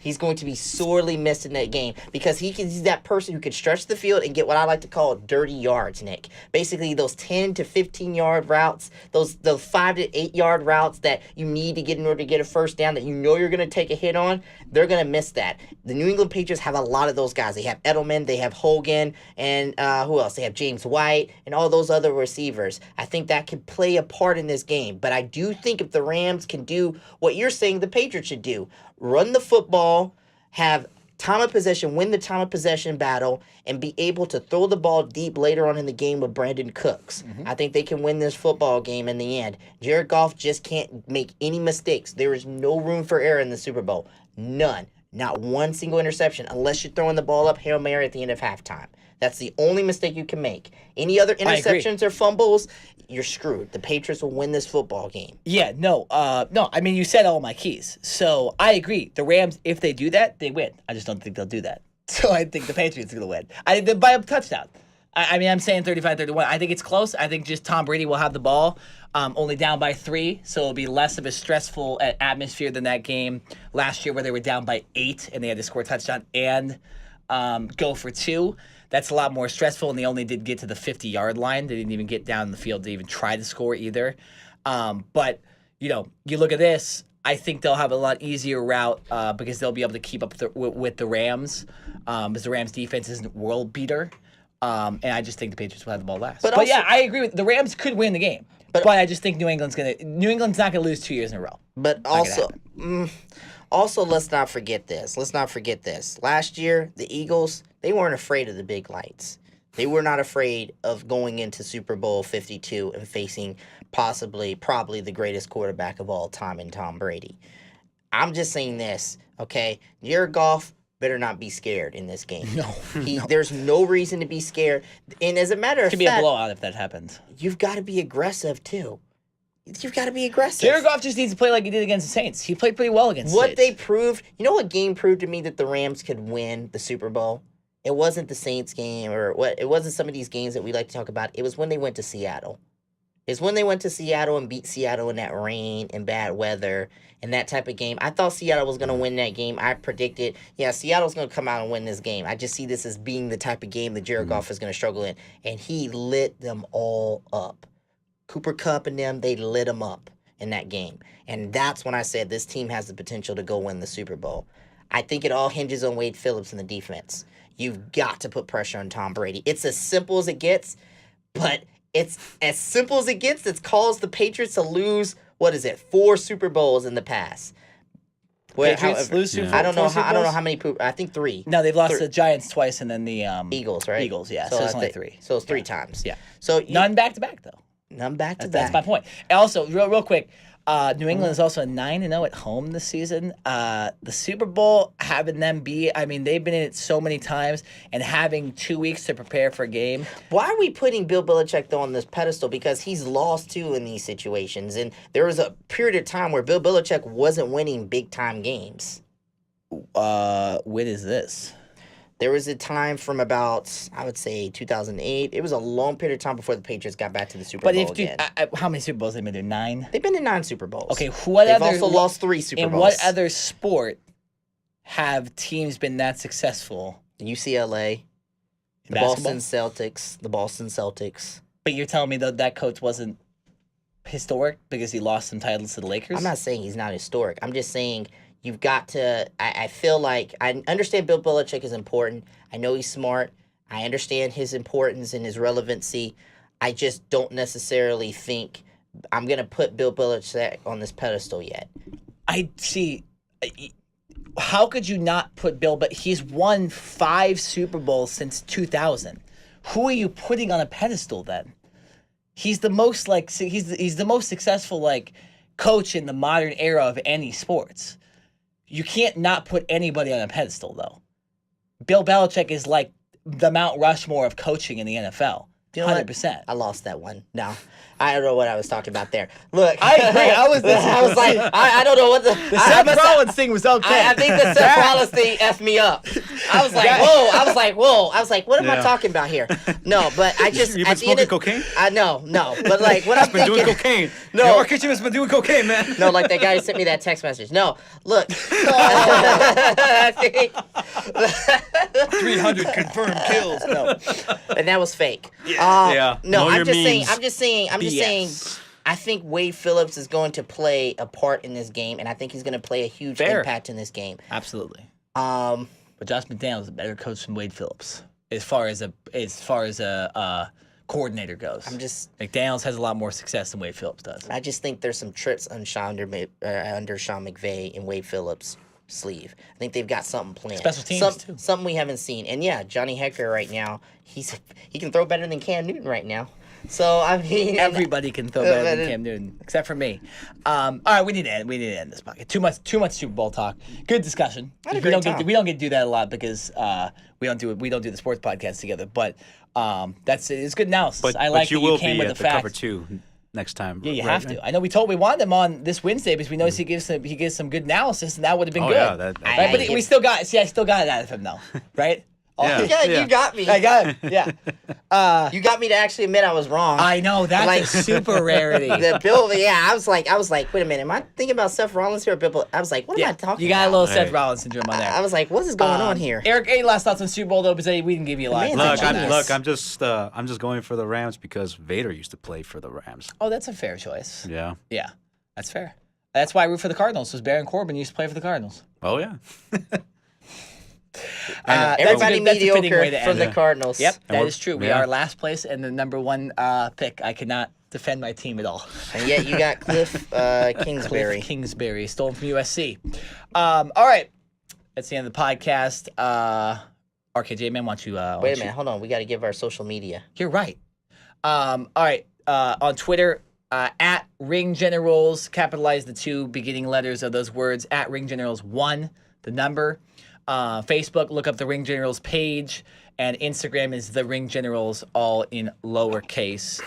He's going to be sorely missed in that game because he's that person who can stretch the field and get what I like to call dirty yards, Nick. Basically, those 10 to 15-yard routes, those 5 to 8-yard routes that you need to get in order to get a first down that you know you're going to take a hit on, they're going to miss that. The New England Patriots have a lot of those guys. They have Edelman, they have Hogan, and who else? They have James White and all those other receivers. I think that could play a part in this game. But I do think if the Rams can do what you're saying the Patriots should do, run the football, have time of possession, win the time of possession battle, and be able to throw the ball deep later on in the game with Brandon Cooks. I think they can win this football game in the end. Jared Goff just can't make any mistakes. There is no room for error in the Super Bowl. None. Not one single interception unless you're throwing the ball up Hail Mary at the end of halftime. That's the only mistake you can make. Any other interceptions or fumbles, you're screwed. The Patriots will win this football game. Yeah, no. I mean, you said all my keys. So I agree. The Rams, if they do that, they win. I just don't think they'll do that. So I think the Patriots are going to win. I think they'll by a touchdown. I mean, I'm saying 35-31. I think it's close. I think just Tom Brady will have the ball, only down by 3, so it'll be less of a stressful atmosphere than that game last year where they were down by 8 and they had to score a touchdown and go for 2. That's a lot more stressful, and they only did get to the 50-yard line. They didn't even get down the field to even try to score either. But, you look at this, I think they'll have a lot easier route because they'll be able to keep up with the Rams, because the Rams' defense isn't world beater. And I just think the Patriots will have the ball last. But But also- yeah, I agree with the Rams could win the game. But- But I just think New England's not gonna lose 2 years in a row. But also, let's not forget this. Last year, the Eagles, they weren't afraid of the big lights. They were not afraid of going into Super Bowl 52 and facing probably the greatest quarterback of all time in Tom Brady. I'm just saying this, okay? Jared Goff better not be scared in this game. No. There's no reason to be scared. And as a matter It of could be a fact, blowout if that happens. you've got to be aggressive too. You've got to be aggressive. Jared Goff just needs to play like he did against the Saints. He played pretty well against the What they Saints. proved, you know what game proved to me that the Rams could win the Super Bowl? It wasn't the Saints game or what. It wasn't some of these games that we like to talk about. It was when they went to Seattle. It's when they went to Seattle and beat Seattle in that rain and bad weather and that type of game. I thought Seattle was going to win that game. I predicted, yeah, Seattle's going to come out and win this game. I just see this as being the type of game that Jared Goff is going to struggle in. And he lit them all up. Cooper Kupp and them, they lit them up in that game. And that's when I said this team has the potential to go win the Super Bowl. I think it all hinges on Wade Phillips and the defense. You've got to put pressure on Tom Brady. It's as simple as it gets, but it's as simple as it gets. It's caused the Patriots to lose, 4 Super Bowls in the past. Patriots lose Super I don't know four Super how. I don't know Bowls? how many. I think 3. No, they've lost Three. the Giants twice and then the Eagles, right? Eagles, yeah. So it's I only think- 3. So it's 3 times. Yeah. So None back to back though. none back to That's back. my point. And also, real quick, New England is also 9-0 at home this season. The Super Bowl, having them be, I mean, they've been in it so many times, and having 2 weeks to prepare for a game. Why are we putting Bill Belichick though on this pedestal? Because he's lost too in these situations, and there was a period of time where Bill Belichick wasn't winning big time games. When is this? There was a time from about, I would say, 2008. It was a long period of time before the Patriots got back to the Super But Bowl if again. how many Super Bowls have they been to? 9? They've been in 9 Super Bowls. Okay, what They've other also lost 3 Super in Bowls. what other sport have teams been that successful? UCLA, In the basketball? Boston Celtics. But you're telling me though that coach wasn't historic because he lost some titles to the Lakers? I'm not saying he's not historic. I'm just saying you've got to. I feel like I understand Bill Belichick is important. I know he's smart. I understand his importance and his relevancy. I just don't necessarily think I'm going to put Bill Belichick on this pedestal yet. I see. How could you not put Bill? But he's won 5 Super Bowls since 2000. Who are you putting on a pedestal then? He's the most he's the most successful coach in the modern era of any sports. You can't not put anybody on a pedestal though. Bill Belichick is like the Mount Rushmore of coaching in the NFL. You know what? 100%. I lost that one. No, I don't know what I was talking about there. Look, I agree. I was like, I don't know what the Seth Rollins thing was okay. I think the Seth Rollins thing effed me up. I was like, whoa. I was like, what am I talking about here? No, but I just You've been at the end smoking of- cocaine? I know, no, but like what I'm Been doing thinking. cocaine. No. Your kitchen has been doing cocaine, man. No, like that guy who sent me that text message. No, look. 300 confirmed kills. No, and that was fake. Yeah. No, Know I'm your just saying. memes. I'm just saying. BS. I think Wade Phillips is going to play a part in this game, and I think he's going to play a huge Fair. impact in this game. Absolutely. Um, But Josh McDaniels is a better coach than Wade Phillips as far as a coordinator goes. McDaniels has a lot more success than Wade Phillips does. I just think there's some tricks under Sean McVay and Wade Phillips' sleeve. I think they've got something planned. Special teams, too. Something we haven't seen. And yeah, Johnny Hekker right now, he can throw better than Cam Newton right now. So I mean, Everybody can throw better than Cam Newton, except for me. All right, we need to end this podcast. Too much Super Bowl talk. Good discussion. I had a We don't great time. we don't get to do that a lot because we don't do the sports podcast together. But that's it. It's good analysis. But, I like you that you will came be with at the the cover facts. 2 next time. Yeah, you right, have man? to. I know we wanted him on this Wednesday because we noticed he gives some good analysis, and that would have been Oh, good. yeah, that- right? But I- we still got I still got it out of him though, right? Yeah. yeah, you got me. I got him. Yeah. You got me to actually admit I was wrong. I know that's Like- a super rarity. The Bill, yeah, I was like, wait a minute, am I thinking about Seth Rollins here? Or Bill? I was like, what am I talking you got about? a little Seth Hey. Rollins syndrome on there. I was like, what is going on here? Eric, any last thoughts on Super Bowl though? Because we didn't give you a lot. Man, of Look, time on genius. that. I'm just going for the Rams because Vader used to play for the Rams. Oh, that's a fair choice. Yeah. Yeah, that's fair. That's why I root for the Cardinals. Because Baron Corbin used to play for the Cardinals. Oh yeah. Everybody that's a fitting mediocre way to from end the it. Cardinals. Yep, that we're- is true. We yeah. are last place and the number one pick. I could not defend my team at all. And yet you got Cliff Kingsbury. Cliff Kingsbury, stolen from USC. All right, that's the end of the podcast. RKJ, man, why don't you... Wait a minute, hold on. We got to give our social media. You're right. All right, on Twitter, at Ring Generals, capitalize the two beginning letters of those words, at Ring Generals 1, the number. Facebook, look up the Ring Generals page, and Instagram is the Ring Generals, all in lowercase.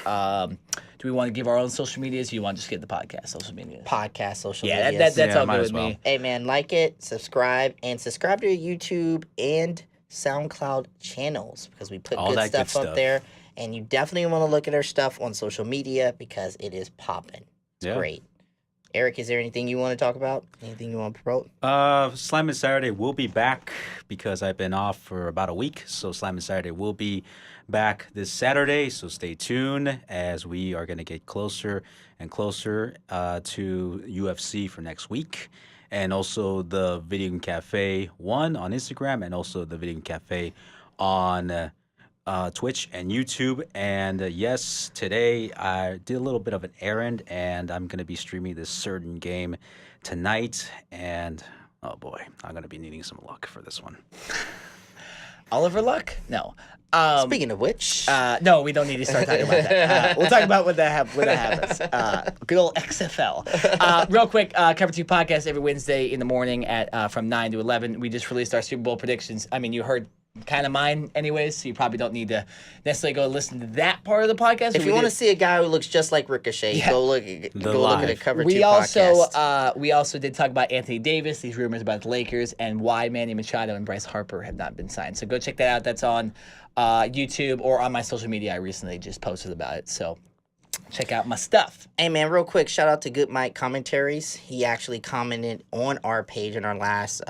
Do we want to give our own social medias, or do you want to just get the podcast social media? Podcast, social Yeah, media. that's all might good as with well. me. Hey, man, like it, subscribe to YouTube and SoundCloud channels because we put All good that good stuff up stuff. there. And you definitely want to look at our stuff on social media because it is popping. It's Yeah. great. Eric, is there anything you want to talk about? Anything you want to promote? Slam Saturday will be back because I've been off for about a week. So Slam Saturday will be back this Saturday. So stay tuned as we are going to get closer and closer to UFC for next week. And also the Video Game Cafe 1 on Instagram and also the Video Game Cafe on Twitch and YouTube. And yes, today I did a little bit of an errand and I'm going to be streaming this certain game tonight. And oh boy, I'm going to be needing some luck for this one. Oliver Luck? No. Speaking of which, No, we don't need to start talking about that. We'll talk about when that happens. Good old XFL. Real quick, Cover 2 podcast every Wednesday in the morning at from 9 to 11. We just released our Super Bowl predictions. I mean, you heard kind of mine anyways, so you probably don't need to necessarily go listen to that part of the podcast. if you want to see a guy who looks just like Ricochet, go look at a Cover 2 we podcast. we also did talk about Anthony Davis, these rumors about the Lakers, and why Manny Machado and Bryce Harper have not been signed. So go check that out. That's on YouTube or on my social media. I recently just posted about it. So check out my stuff. Hey, man, real quick, shout out to Good Mike Commentaries. He actually commented on our page in our last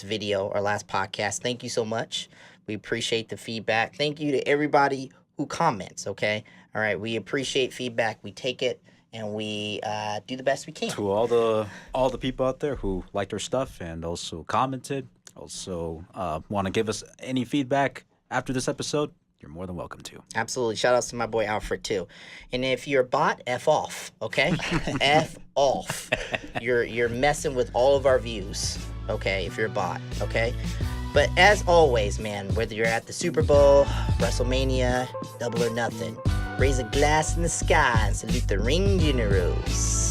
video, our last podcast. Thank you so much. We appreciate the feedback. Thank you to everybody who comments, okay? All right, we appreciate feedback. We take it, and we do the best we can. To all the people out there who liked our stuff and also commented, also want to give us any feedback after this episode, you're more than welcome to. Absolutely. Shout outs to my boy Alfred, too. And if you're a bot, F off, okay? F off. You're messing with all of our views, okay, if you're a bot, okay? But as always, man, whether you're at the Super Bowl, WrestleMania, Double or Nothing, raise a glass in the sky and salute the Ring Generals.